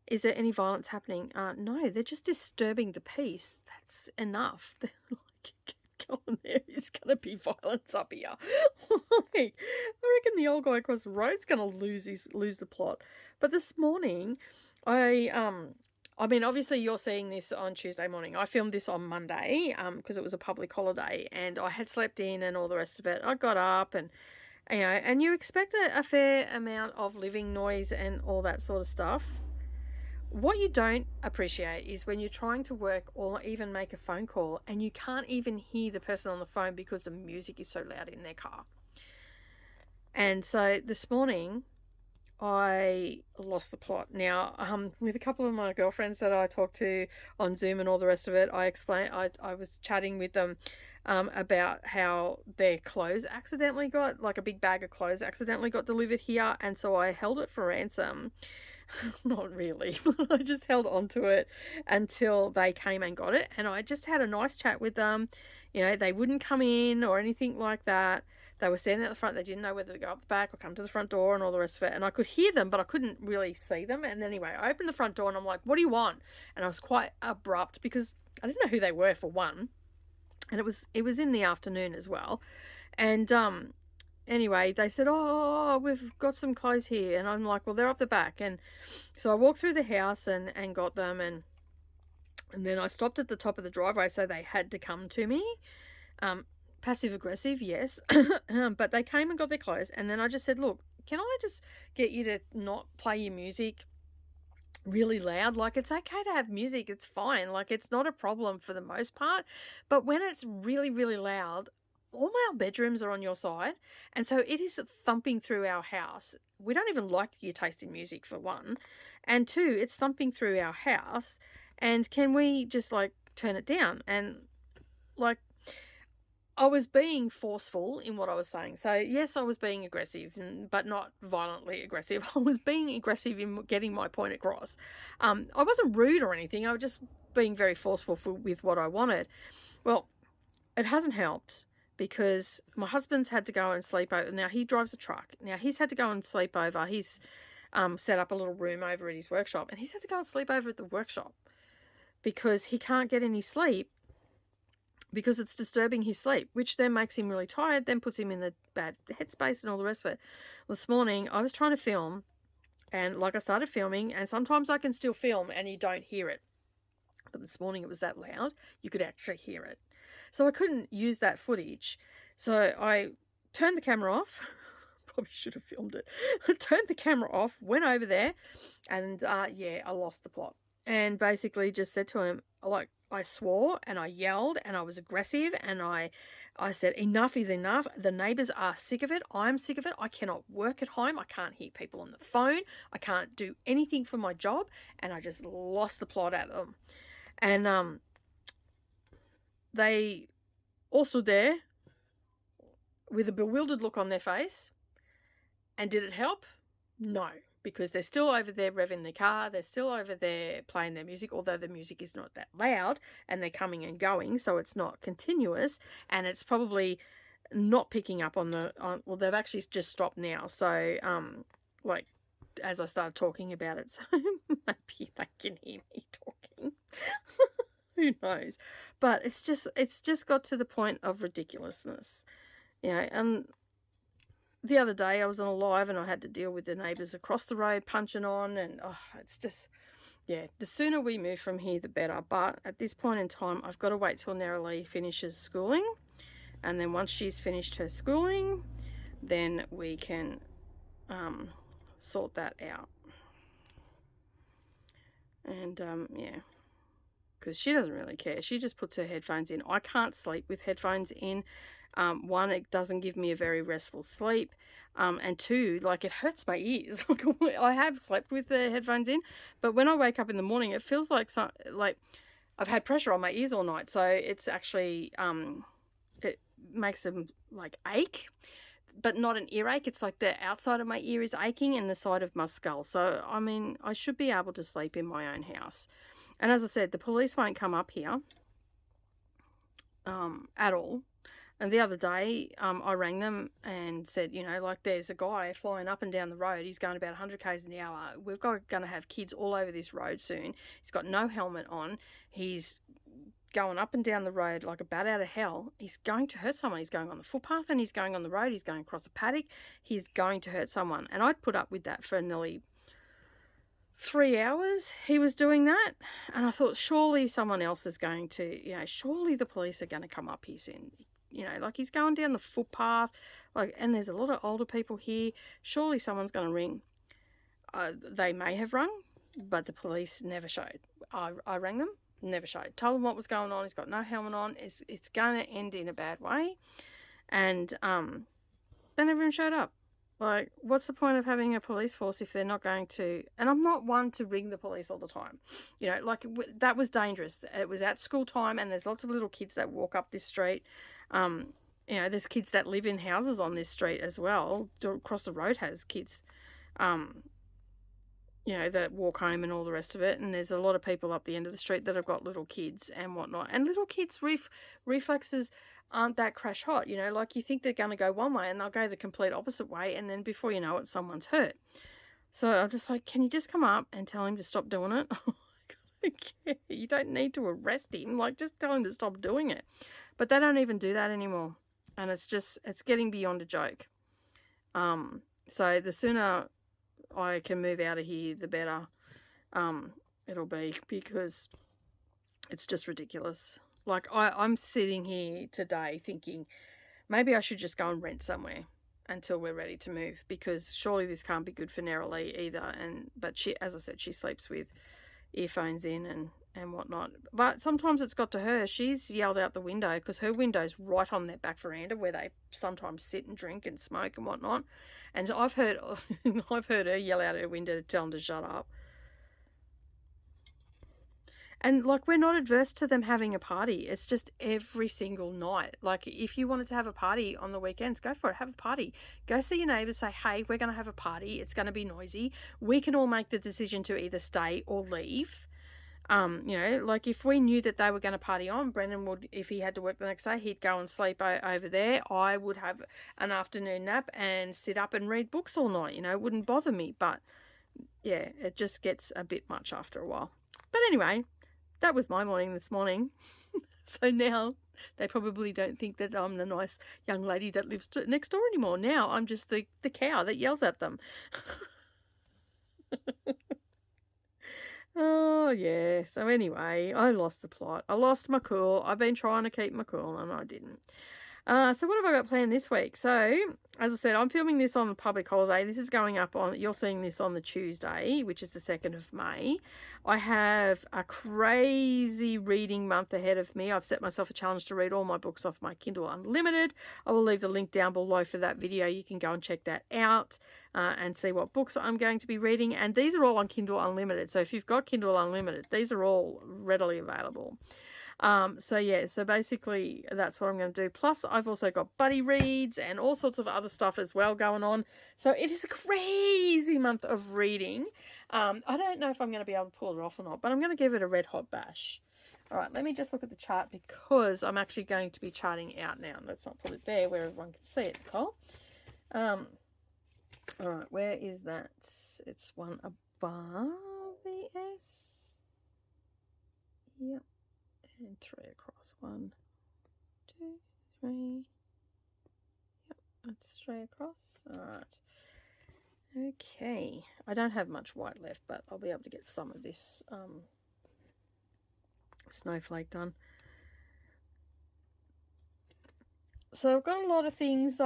Is there any violence happening? No, they're just disturbing the peace. That's enough. They're like, come on, there is going to be violence up here. Like, I reckon the old guy across the road's going to lose the plot. But this morning, I mean, obviously you're seeing this on Tuesday morning. I filmed this on Monday because it was a public holiday, and I had slept in and all the rest of it. I got up, and you know, and you expect a fair amount of living noise and all that sort of stuff. What you don't appreciate is when you're trying to work or even make a phone call and you can't even hear the person on the phone because the music is so loud in their car. And so this morning, I lost the plot. Now, with a couple of my girlfriends that I talked to on Zoom and all the rest of it, I was chatting with them about how their clothes accidentally got, like a big bag of clothes accidentally got delivered here, and so I held it for ransom Not really, but I just held on to it until they came and got it. And I just had a nice chat with them. You know, they wouldn't come in or anything like that. They were standing at the front. They didn't know whether to go up the back or come to the front door and all the rest of it. And I could hear them, but I couldn't really see them. And anyway, I opened the front door and I'm like, what do you want? And I was quite abrupt because I didn't know who they were, for one. And it was in the afternoon as well. And anyway, they said, oh, we've got some clothes here. And I'm like, well, they're up the back. And so I walked through the house and got them. And then I stopped at the top of the driveway, so they had to come to me. Passive aggressive, yes. But they came and got their clothes. And then I just said, look, can I just get you to not play your music really loud? Like, it's okay to have music, it's fine, like, it's not a problem for the most part, but when it's really, really loud, all our bedrooms are on your side, and so it is thumping through our house. We don't even like your taste in music, for one, and two, it's thumping through our house, and can we just, like, turn it down? And, like, I was being forceful in what I was saying. So, yes, I was being aggressive, but not violently aggressive. I was being aggressive in getting my point across. I wasn't rude or anything. I was just being very forceful with what I wanted. Well, it hasn't helped because my husband's had to go and sleep over. Now, he drives a truck. Now, he's had to go and sleep over. He's set up a little room over at his workshop, and he's had to go and sleep over at the workshop because he can't get any sleep, because it's disturbing his sleep, which then makes him really tired, then puts him in the bad headspace and all the rest of it. Well, this morning I was trying to film, and like, I started filming, and sometimes I can still film and you don't hear it. But this morning it was that loud, you could actually hear it. So I couldn't use that footage. So I turned the camera off. Probably should have filmed it. I turned the camera off, went over there, and yeah, I lost the plot. And basically just said to him, like, I swore and I yelled and I was aggressive, and I said, enough is enough. The neighbours are sick of it. I'm sick of it. I cannot work at home. I can't hear people on the phone. I can't do anything for my job. And I just lost the plot out of them. And they all stood there with a bewildered look on their face. And did it help? No. Because they're still over there revving the car, they're still over there playing their music, although the music is not that loud, and they're coming and going, so it's not continuous, and it's probably not picking up on well, they've actually just stopped now, so, like, as I started talking about it, so maybe they can hear me talking. Who knows? But it's just got to the point of ridiculousness, you know. And the other day I was on a live and I had to deal with the neighbours across the road punching on, and it's just, yeah, the sooner we move from here the better. But at this point in time I've got to wait till Narrowlee finishes schooling, and then once she's finished her schooling, then we can sort that out. And yeah, because she doesn't really care. She just puts her headphones in. I can't sleep with headphones in. One, it doesn't give me a very restful sleep. And two, like, it hurts my ears. I have slept with the headphones in, but when I wake up in the morning, it feels like I've had pressure on my ears all night. So it's actually, it makes them like ache, but not an earache. It's like the outside of my ear is aching and the side of my skull. So, I mean, I should be able to sleep in my own house. And as I said, the police won't come up here at all. And the other day, I rang them and said, you know, like, there's a guy flying up and down the road. He's going about 100 k's an hour. We've going to have kids all over this road soon. He's got no helmet on. He's going up and down the road like a bat out of hell. He's going to hurt someone. He's going on the footpath and he's going on the road. He's going across a paddock. He's going to hurt someone. And I'd put up with that for nearly 3 hours. He was doing that. And I thought, surely someone else is going to, you know, surely the police are going to come up here soon. You know, like, he's going down the footpath, like, and there's a lot of older people here. Surely someone's going to ring. They may have rung, but the police never showed. I rang them, never showed. Told them what was going on. He's got no helmet on. It's going to end in a bad way. And they never even showed up. Like, what's the point of having a police force if they're not going to... And I'm not one to ring the police all the time. You know, like, that was dangerous. It was at school time, and there's lots of little kids that walk up this street. You know, there's kids that live in houses on this street as well. Across the road has kids. You you know, that walk home and all the rest of it. And there's a lot of people up the end of the street that have got little kids and whatnot. And little kids' reflexes aren't that crash hot, you know, like you think they're going to go one way and they'll go the complete opposite way. And then before you know it, someone's hurt. So I'm just like, can you just come up and tell him to stop doing it? You don't need to arrest him. Like, just tell him to stop doing it. But they don't even do that anymore. And it's getting beyond a joke. So the sooner I can move out of here, the better it'll be, because it's just ridiculous. Like, I'm sitting here today thinking maybe I should just go and rent somewhere until we're ready to move, because surely this can't be good for Needlework either. But she, as I said, she sleeps with earphones in and whatnot. But sometimes it's got to her. She's yelled out the window, because her window's right on their back veranda where they sometimes sit and drink and smoke and whatnot. And I've heard her yell out her window to tell them to shut up. And like, we're not adverse to them having a party. It's just every single night. Like, if you wanted to have a party on the weekends, go for it. Have a party. Go see your neighbours. Say, hey, we're going to have a party. It's going to be noisy. We can all make the decision to either stay or leave. You know, like if we knew that they were going to party on, Brendan would, if he had to work the next day, he'd go and sleep over there. I would have an afternoon nap and sit up and read books all night. You know, it wouldn't bother me. But yeah, it just gets a bit much after a while. But anyway, that was my morning this morning. So now they probably don't think that I'm the nice young lady that lives next door anymore. Now I'm just the cow that yells at them. Oh, yeah. So anyway, I lost the plot. I lost my cool. I've been trying to keep my cool and I didn't. So what have I got planned this week? So, as I said, I'm filming this on the public holiday. This is going up on, you're seeing this on the Tuesday, which is the 2nd of May. I have a crazy reading month ahead of me. I've set myself a challenge to read all my books off my Kindle Unlimited. I will leave the link down below for that video. You can go and check that out and see what books I'm going to be reading. And these are all on Kindle Unlimited. So if you've got Kindle Unlimited, these are all readily available. So yeah, so basically that's what I'm going to do. Plus I've also got buddy reads and all sorts of other stuff as well going on. So it is a crazy month of reading. I don't know if I'm going to be able to pull it off or not, but I'm going to give it a red hot bash. All right, let me just look at the chart, because I'm actually going to be charting out now. Let's not put it there where everyone can see it, Nicole. All right, where is that? It's one above the S. Yep. And 3 across. 1, 2, 3. Yep, that's 3 across. All right. Okay. I don't have much white left, but I'll be able to get some of this snowflake done. So I've got a lot of things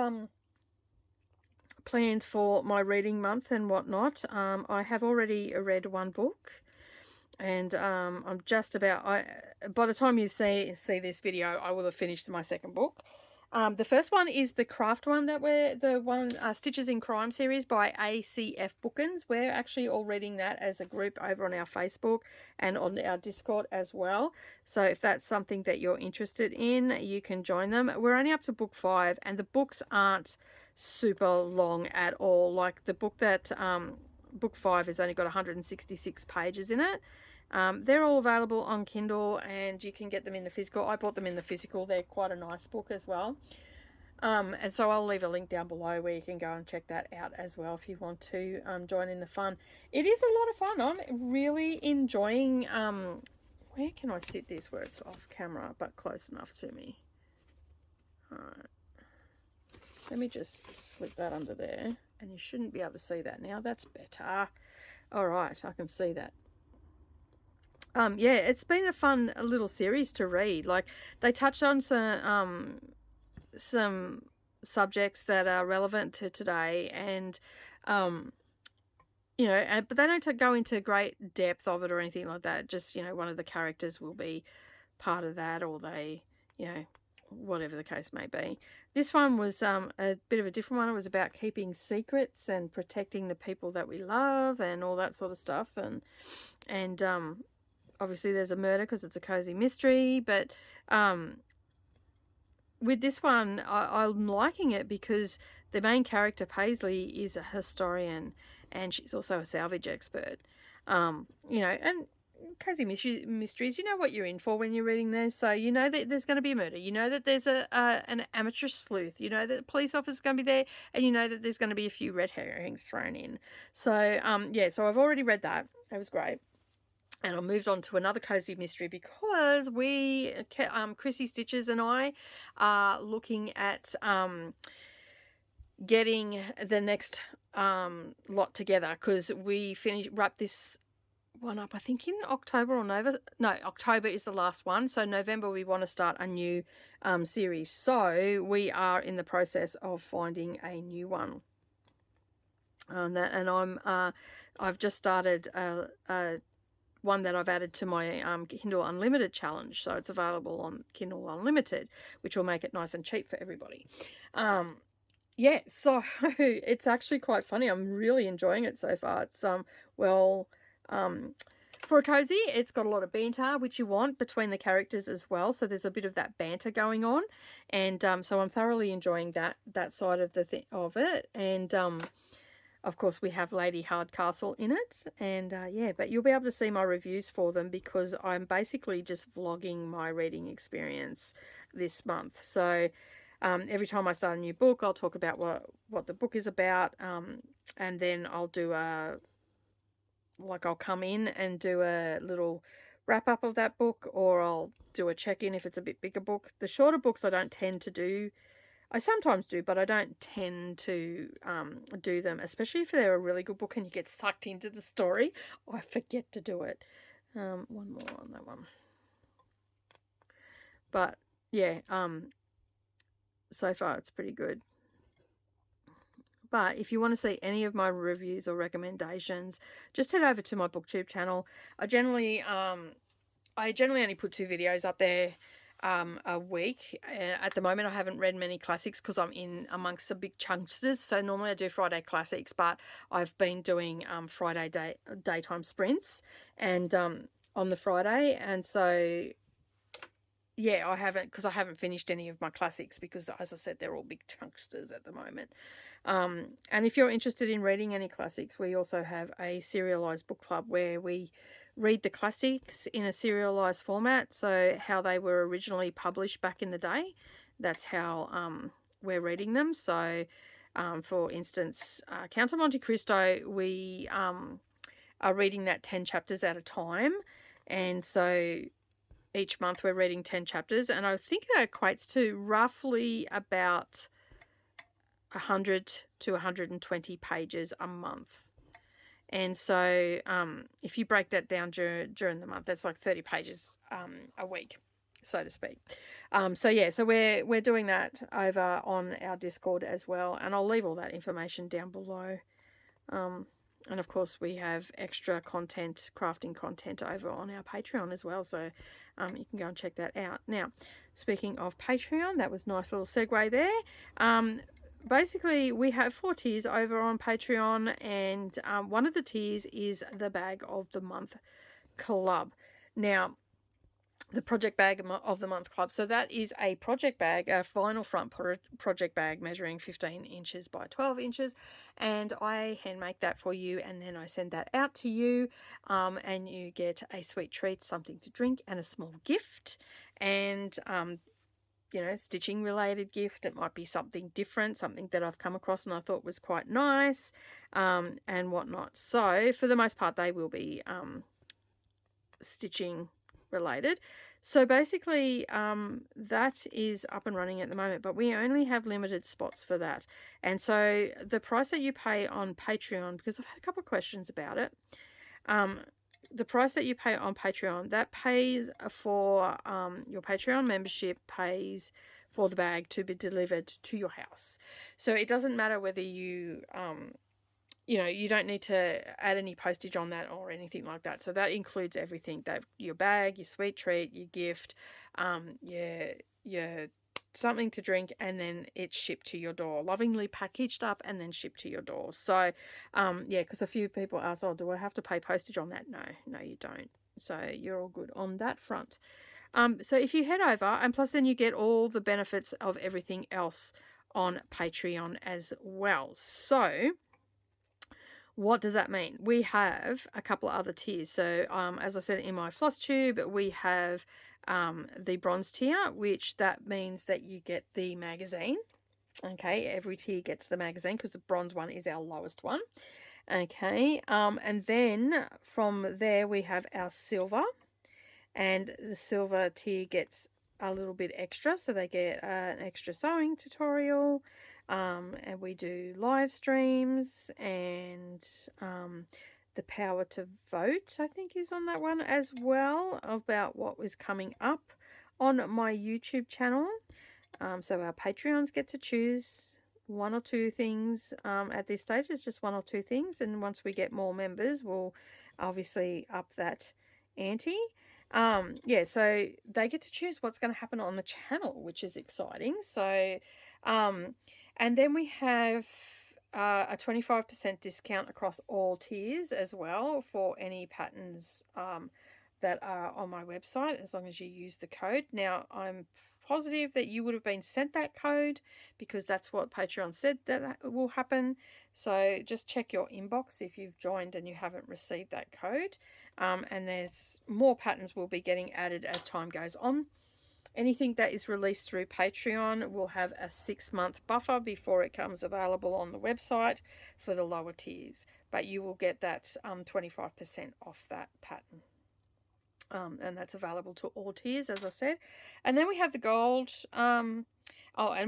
planned for my reading month and whatnot. I have already read one book. And I'm just about, by the time you see this video, I will have finished my second book. The first one is the craft one that Stitches in Crime series by ACF Bookins. We're actually all reading that as a group over on our Facebook and on our Discord as well. So if that's something that you're interested in, you can join them. We're only up to book 5, and the books aren't super long at all. Like the book that, book 5 has only got 166 pages in it. They're all available on Kindle, and you can get them in the physical. I bought them in the physical. They're quite a nice book as well. And so I'll leave a link down below where you can go and check that out as well if you want to join in the fun. It is a lot of fun. I'm really enjoying, where can I sit this where it's off camera but close enough to me? All right. Let me just slip that under there, and you shouldn't be able to see that now. That's better. All right, I can see that. Yeah, it's been a fun little series to read. Like, they touch on some subjects that are relevant to today, and you know, but they don't go into great depth of it or anything like that. Just, you know, one of the characters will be part of that, or they, you know, whatever the case may be. This one was a bit of a different one. It was about keeping secrets and protecting the people that we love and all that sort of stuff, and obviously there's a murder because it's a cozy mystery, but with this one, I'm liking it because the main character, Paisley, is a historian and she's also a salvage expert. You know, and cozy mysteries, you know what you're in for when you're reading this. So you know that there's going to be a murder. You know that there's an amateur sleuth. You know that the police officer's going to be there, and you know that there's going to be a few red herrings thrown in. So yeah, so I've already read that. That was great. And I moved on to another cozy mystery because we, Chrissy Stitches and I, are looking at getting the next lot together, because we wrap this one up, I think, in October or November. No, October is the last one. So November we want to start a new series. So we are in the process of finding a new one. I've just started a one that I've added to my Kindle Unlimited challenge. So it's available on Kindle Unlimited, which will make it nice and cheap for everybody. Yeah, so it's actually quite funny. I'm really enjoying it so far. It's for a cozy, it's got a lot of banter, which you want between the characters as well. So there's a bit of that banter going on, and so I'm thoroughly enjoying that side of it. And of course, we have Lady Hardcastle in it, and yeah, but you'll be able to see my reviews for them because I'm basically just vlogging my reading experience this month. So every time I start a new book, I'll talk about what the book is about, and then I'll do I'll come in and do a little wrap up of that book, or I'll do a check-in if it's a bit bigger book. The shorter books I don't tend to do. I sometimes do, but I don't tend to do them, especially if they're a really good book and you get sucked into the story. I forget to do it. One more on that one. But yeah, so far it's pretty good. But if you want to see any of my reviews or recommendations, just head over to my BookTube channel. I generally only put 2 videos up there a week. At the moment, I haven't read many classics because I'm in amongst the big chunksters. So normally I do Friday classics, but I've been doing Friday daytime sprints and on the Friday, and so yeah, I haven't finished any of my classics because, as I said, they're all big chunksters at the moment. And if you're interested in reading any classics, we also have a serialized book club where we read the classics in a serialized format. So how they were originally published back in the day, that's how we're reading them. So for instance, Count of Monte Cristo, we are reading that 10 chapters at a time. And so each month we're reading 10 chapters, and I think that equates to roughly about 100 to 120 pages a month. And so if you break that down during the month, that's like 30 pages a week, so to speak. So yeah, so we're doing that over on our Discord as well, and I'll leave all that information down below. And of course we have extra content, crafting content over on our Patreon as well, so you can go and check that out. Now, speaking of Patreon, that was a nice little segue there. Basically, we have 4 tiers over on Patreon, and one of the tiers is the Bag of the Month Club. Now, the Project Bag of the Month Club. So that is a project bag, a vinyl front project bag measuring 15 inches by 12 inches. And I hand make that for you, and then I send that out to you. And you get a sweet treat, something to drink, and a small gift. And you know, stitching related gift. It might be something different, something that I've come across and I thought was quite nice, and whatnot. So for the most part, they will be stitching related. So basically that is up and running at the moment, but we only have limited spots for that. And so the price that you pay on Patreon, because I've had a couple of questions about it, the price that you pay on Patreon, that pays for your Patreon membership, pays for the bag to be delivered to your house. So it doesn't matter whether you you know, you don't need to add any postage on that or anything like that. So that includes everything, that your bag, your sweet treat, your gift, your something to drink, and then it's shipped to your door, lovingly packaged up and then shipped to your door. So yeah, because a few people ask, oh, do I have to pay postage on that? No, you don't. So you're all good on that front. So if you head over, and plus then you get all the benefits of everything else on Patreon as well. So what does that mean? We have a couple of other tiers. So as I said in my floss tube, we have the bronze tier, which that means that you get the magazine. Okay, every tier gets the magazine because the bronze one is our lowest one. Okay, and then from there we have our silver, and the silver tier gets a little bit extra, so they get an extra sewing tutorial, and we do live streams, and the power to vote, I think, is on that one as well, about what is coming up on my YouTube channel. So our Patreons get to choose one or two things. At this stage, it's just one or two things, and once we get more members, we'll obviously up that ante. Yeah, so they get to choose what's going to happen on the channel, which is exciting. So, and then we have a 25% discount across all tiers as well for any patterns that are on my website, as long as you use the code. Now, I'm positive that you would have been sent that code because that's what Patreon said that will happen. So just check your inbox if you've joined and you haven't received that code. And there's more patterns will be getting added as time goes on. Anything that is released through Patreon will have a 6-month buffer before it comes available on the website for the lower tiers, but you will get that 25% off that pattern. And that's available to all tiers, as I said. And then we have the gold. And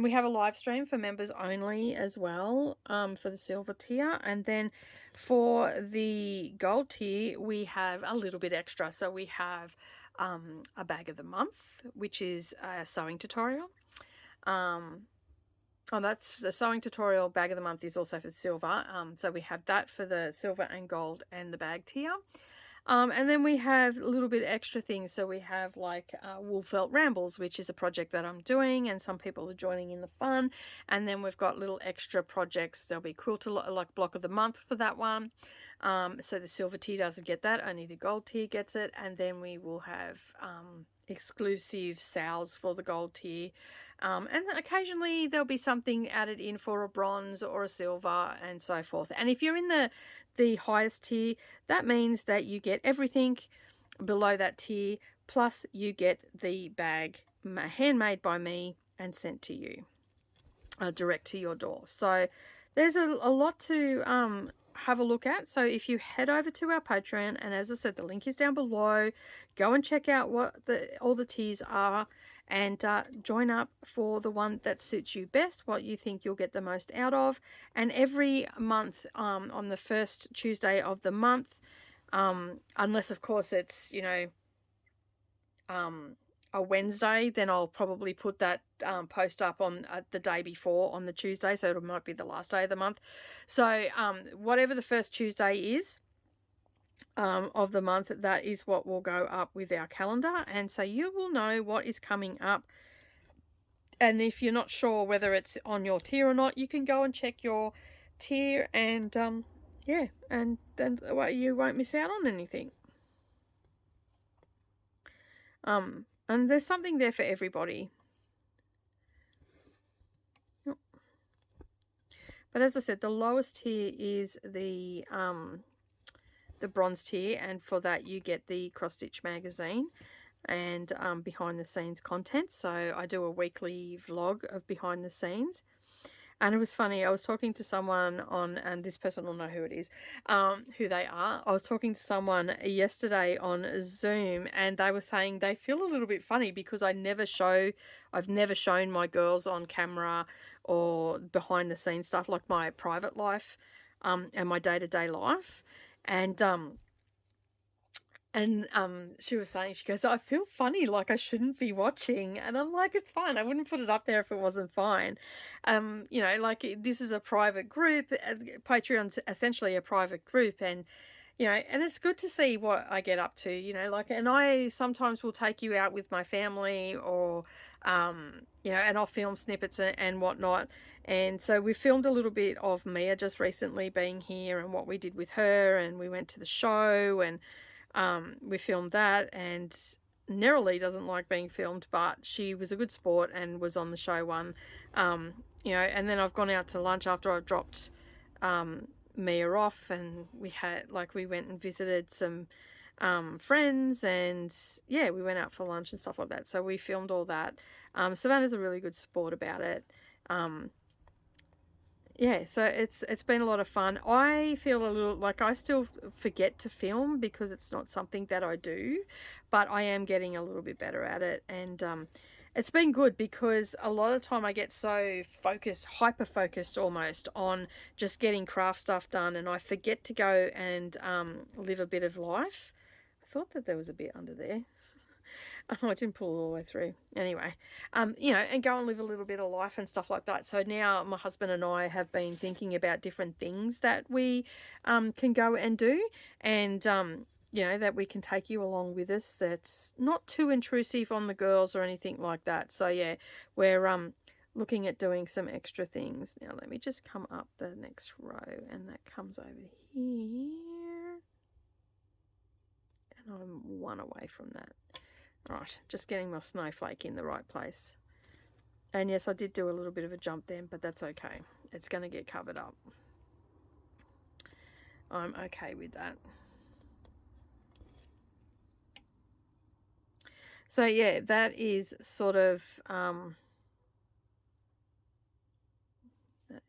we have a live stream for members only as well, for the silver tier. And then for the gold tier, we have a little bit extra. So we have a bag of the month, which is a sewing tutorial. That's the sewing tutorial. Bag of the month is also for silver. So we have that for the silver and gold and the bag tier. And then we have a little bit extra things. So we have like Wool Felt Rambles, which is a project that I'm doing, and some people are joining in the fun. And then we've got little extra projects. There'll be Quilter like Block of the Month for that one. So the silver tier doesn't get that, only the gold tier gets it. And then we will have exclusive sales for the gold tier. And occasionally there'll be something added in for a bronze or a silver and so forth. And if you're in the highest tier, that means that you get everything below that tier, plus you get the bag handmade by me and sent to you direct to your door. So there's a lot to have a look at. So if you head over to our Patreon, and as I said, the link is down below, go and check out what all the tiers are, and join up for the one that suits you best, what you think you'll get the most out of. And every month, on the first Tuesday of the month, unless of course it's, you know, a Wednesday, then I'll probably put that post up on the day before, on the Tuesday, so it might be the last day of the month. So whatever the first Tuesday is of the month, that is what will go up with our calendar, and so you will know what is coming up. And if you're not sure whether it's on your tier or not, you can go and check your tier, and yeah, and then you won't miss out on anything. And there's something there for everybody. But as I said, the lowest tier is the bronze tier, and for that you get the Cross Stitch magazine and behind the scenes content. So I do a weekly vlog of behind the scenes. And it was funny, I was talking to someone on, and this person will know who it is, who they are. I was talking to someone yesterday on Zoom, and they were saying they feel a little bit funny because I've never shown my girls on camera or behind the scenes stuff, like my private life and my day-to-day life. And she was saying, she goes, I feel funny, like I shouldn't be watching. And I'm like, it's fine. I wouldn't put it up there if it wasn't fine. You know, like, this is a private group. Patreon's essentially a private group. And, you know, and it's good to see what I get up to, you know, like, and I sometimes will take you out with my family, or, you know, and I'll film snippets and whatnot. And so we filmed a little bit of Mia just recently being here and what we did with her. And we went to the show, and we filmed that, and Neroli doesn't like being filmed, but she was a good sport and was on the show one. You know, and then I've gone out to lunch after I've dropped Mia off, and we went and visited some friends, and yeah, we went out for lunch and stuff like that. So we filmed all that. Savannah's a really good sport about it. Yeah, so it's been a lot of fun. I feel a little like I still forget to film because it's not something that I do, but I am getting a little bit better at it, and it's been good because a lot of the time I get so focused, hyper focused almost on just getting craft stuff done, and I forget to go and live a bit of life. I thought that there was a bit under there. Oh, I didn't pull all the way through. Anyway, you know, and go and live a little bit of life and stuff like that. So now my husband and I have been thinking about different things that we can go and do, and you know, that we can take you along with us. That's not too intrusive on the girls or anything like that. So yeah, we're looking at doing some extra things. Now let me just come up the next row, and that comes over here, and I'm one away from that. Right, just getting my snowflake in the right place. And yes, I did do a little bit of a jump then, but that's okay. It's going to get covered up. I'm okay with that. So yeah, that is sort of, that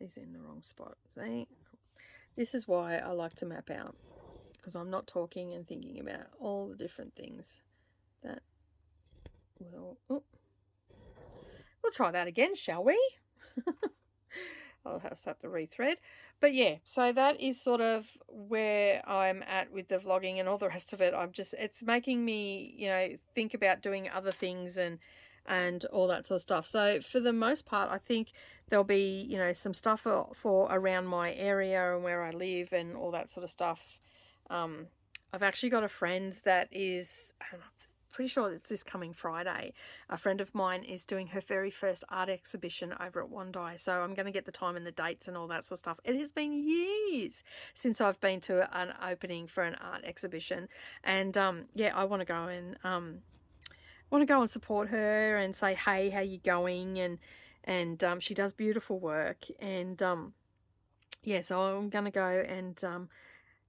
is in the wrong spot. See, this is why I like to map out, because I'm not talking and thinking about all the different things that will, we'll try that again, shall we? I'll have to rethread. But yeah, so that is sort of where I'm at with the vlogging and all the rest of it. It's making me, you know, think about doing other things and all that sort of stuff. So for the most part, I think there'll be, you know, some stuff for around my area and where I live and all that sort of stuff. I've actually got a friend that is, I'm pretty sure it's this coming Friday. A friend of mine is doing her very first art exhibition over at Wandai. So I'm going to get the time and the dates and all that sort of stuff. It has been years since I've been to an opening for an art exhibition. And yeah, I want to go and support her and say, hey, how you going? And she does beautiful work. And yeah, so I'm going to go and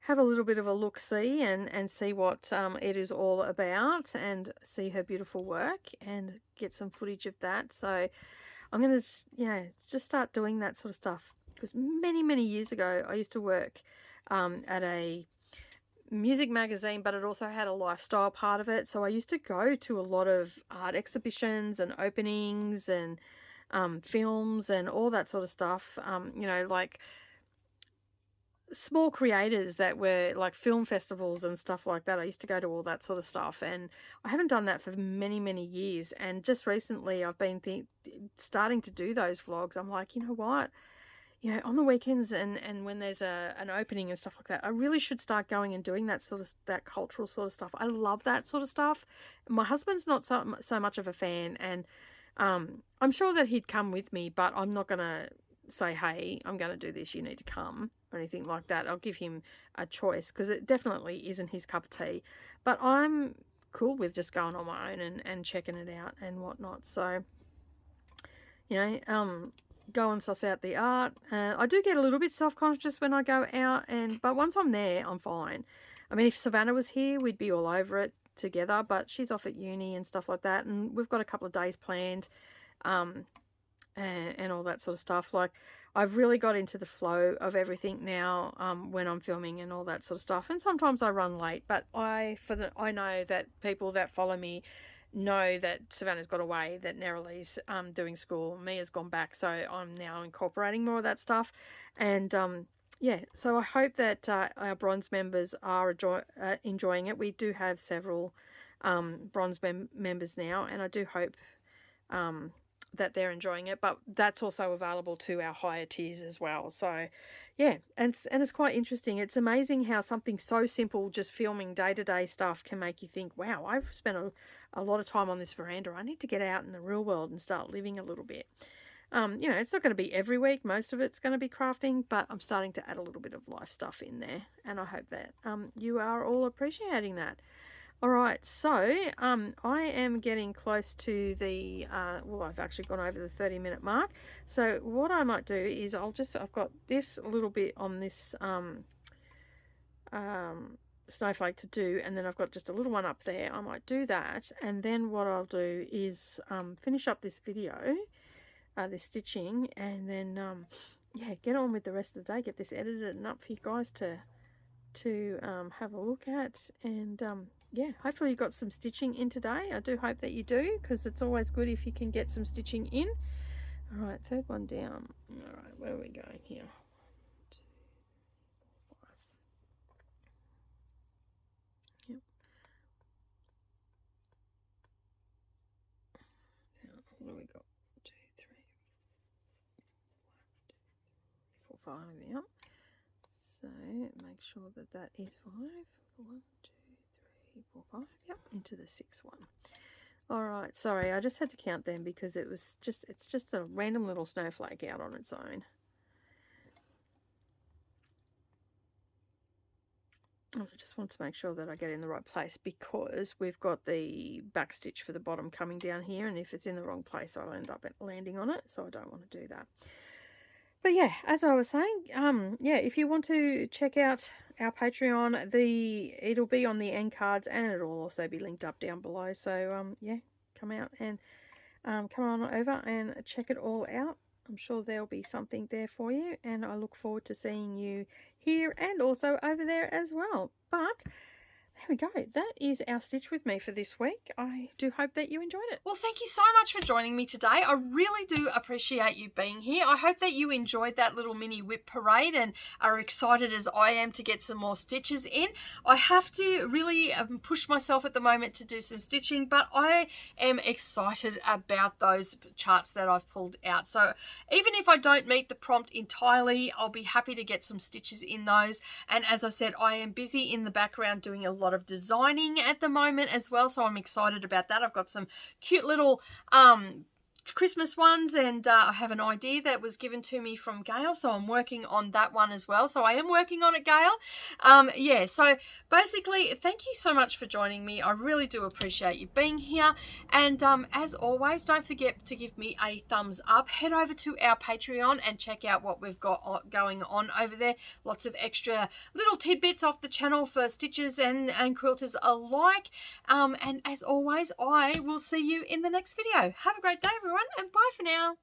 have a little bit of a look-see and see what it is all about, and see her beautiful work and get some footage of that. So I'm going to, you know, just start doing that sort of stuff, because many years ago I used to work at a music magazine, but it also had a lifestyle part of it. So I used to go to a lot of art exhibitions and openings and films and all that sort of stuff, you know, like small creators that were like film festivals and stuff like that. I used to go to all that sort of stuff, and I haven't done that for many years. And just recently I've been starting to do those vlogs. I'm like, you know what, you know, on the weekends and when there's an opening and stuff like that, I really should start going and doing that sort of, that cultural sort of stuff. I love that sort of stuff. My husband's not so much of a fan, and I'm sure that he'd come with me, but I'm not gonna say, hey, I'm going to do this, you need to come, or anything like that. I'll give him a choice, because it definitely isn't his cup of tea. But I'm cool with just going on my own and checking it out and whatnot. So, you know, go and suss out the art. I do get a little bit self-conscious when I go out, but once I'm there, I'm fine. I mean, if Savannah was here, we'd be all over it together, but she's off at uni and stuff like that, and we've got a couple of days planned. And all that sort of stuff. Like, I've really got into the flow of everything now when I'm filming and all that sort of stuff. And sometimes I run late, but I know that people that follow me know that Savannah's got away, that Neroli's doing school, Mia's gone back, so I'm now incorporating more of that stuff. And yeah, so I hope that our bronze members are enjoying it. We do have several bronze members now, and I do hope that they're enjoying it, but that's also available to our higher tiers as well. So yeah, and it's quite interesting. It's amazing how something so simple, just filming day-to-day stuff, can make you think, wow, I've spent a lot of time on this veranda. I need to get out in the real world and start living a little bit. You know, it's not going to be every week. Most of it's going to be crafting, but I'm starting to add a little bit of life stuff in there, and I hope that you are all appreciating that. All right, so I am getting close to the, well, I've actually gone over the 30-minute mark. So what I might do is I've got this little bit on this snowflake to do, and then I've got just a little one up there. I might do that, and then what I'll do is finish up this video, this stitching, and then yeah, get on with the rest of the day, get this edited and up for you guys to have a look at. And yeah, hopefully you got some stitching in today. I do hope that you do, because it's always good if you can get some stitching in. All right, third one down. All right, where are we going here? 2, 5. Yep. Now, what do we got? 2, 3, 1, 2, 3, 4, 5. Yep. So make sure that that is 5. 1, 2, 3, 4, 5. Yep, into the 6th one. All right, sorry, I just had to count them because it's just a random little snowflake out on its own. And I just want to make sure that I get in the right place, because we've got the back stitch for the bottom coming down here, and if it's in the wrong place, I'll end up landing on it, so I don't want to do that. But yeah, as I was saying, yeah, if you want to check out our Patreon, it'll be on the end cards, and it'll also be linked up down below. So yeah, come out and come on over and check it all out. I'm sure there'll be something there for you, and I look forward to seeing you here and also over there as well. But there we go. That is our stitch with me for this week. I do hope that you enjoyed it. Well, thank you so much for joining me today. I really do appreciate you being here. I hope that you enjoyed that little mini WIP parade and are excited as I am to get some more stitches in. I have to really push myself at the moment to do some stitching, but I am excited about those charts that I've pulled out. So even if I don't meet the prompt entirely, I'll be happy to get some stitches in those. And as I said, I am busy in the background doing a lot of designing at the moment as well, so I'm excited about that. I've got some cute little Christmas ones, and I have an idea that was given to me from Gail, so I'm working on that one as well. So I am working on it, Gail. Yeah, so basically, thank you so much for joining me. I really do appreciate you being here, and as always, don't forget to give me a thumbs up. Head over to our Patreon and check out what we've got going on over there. Lots of extra little tidbits off the channel for stitches and quilters alike. And as always, I will see you in the next video. Have a great day, everyone, and bye for now.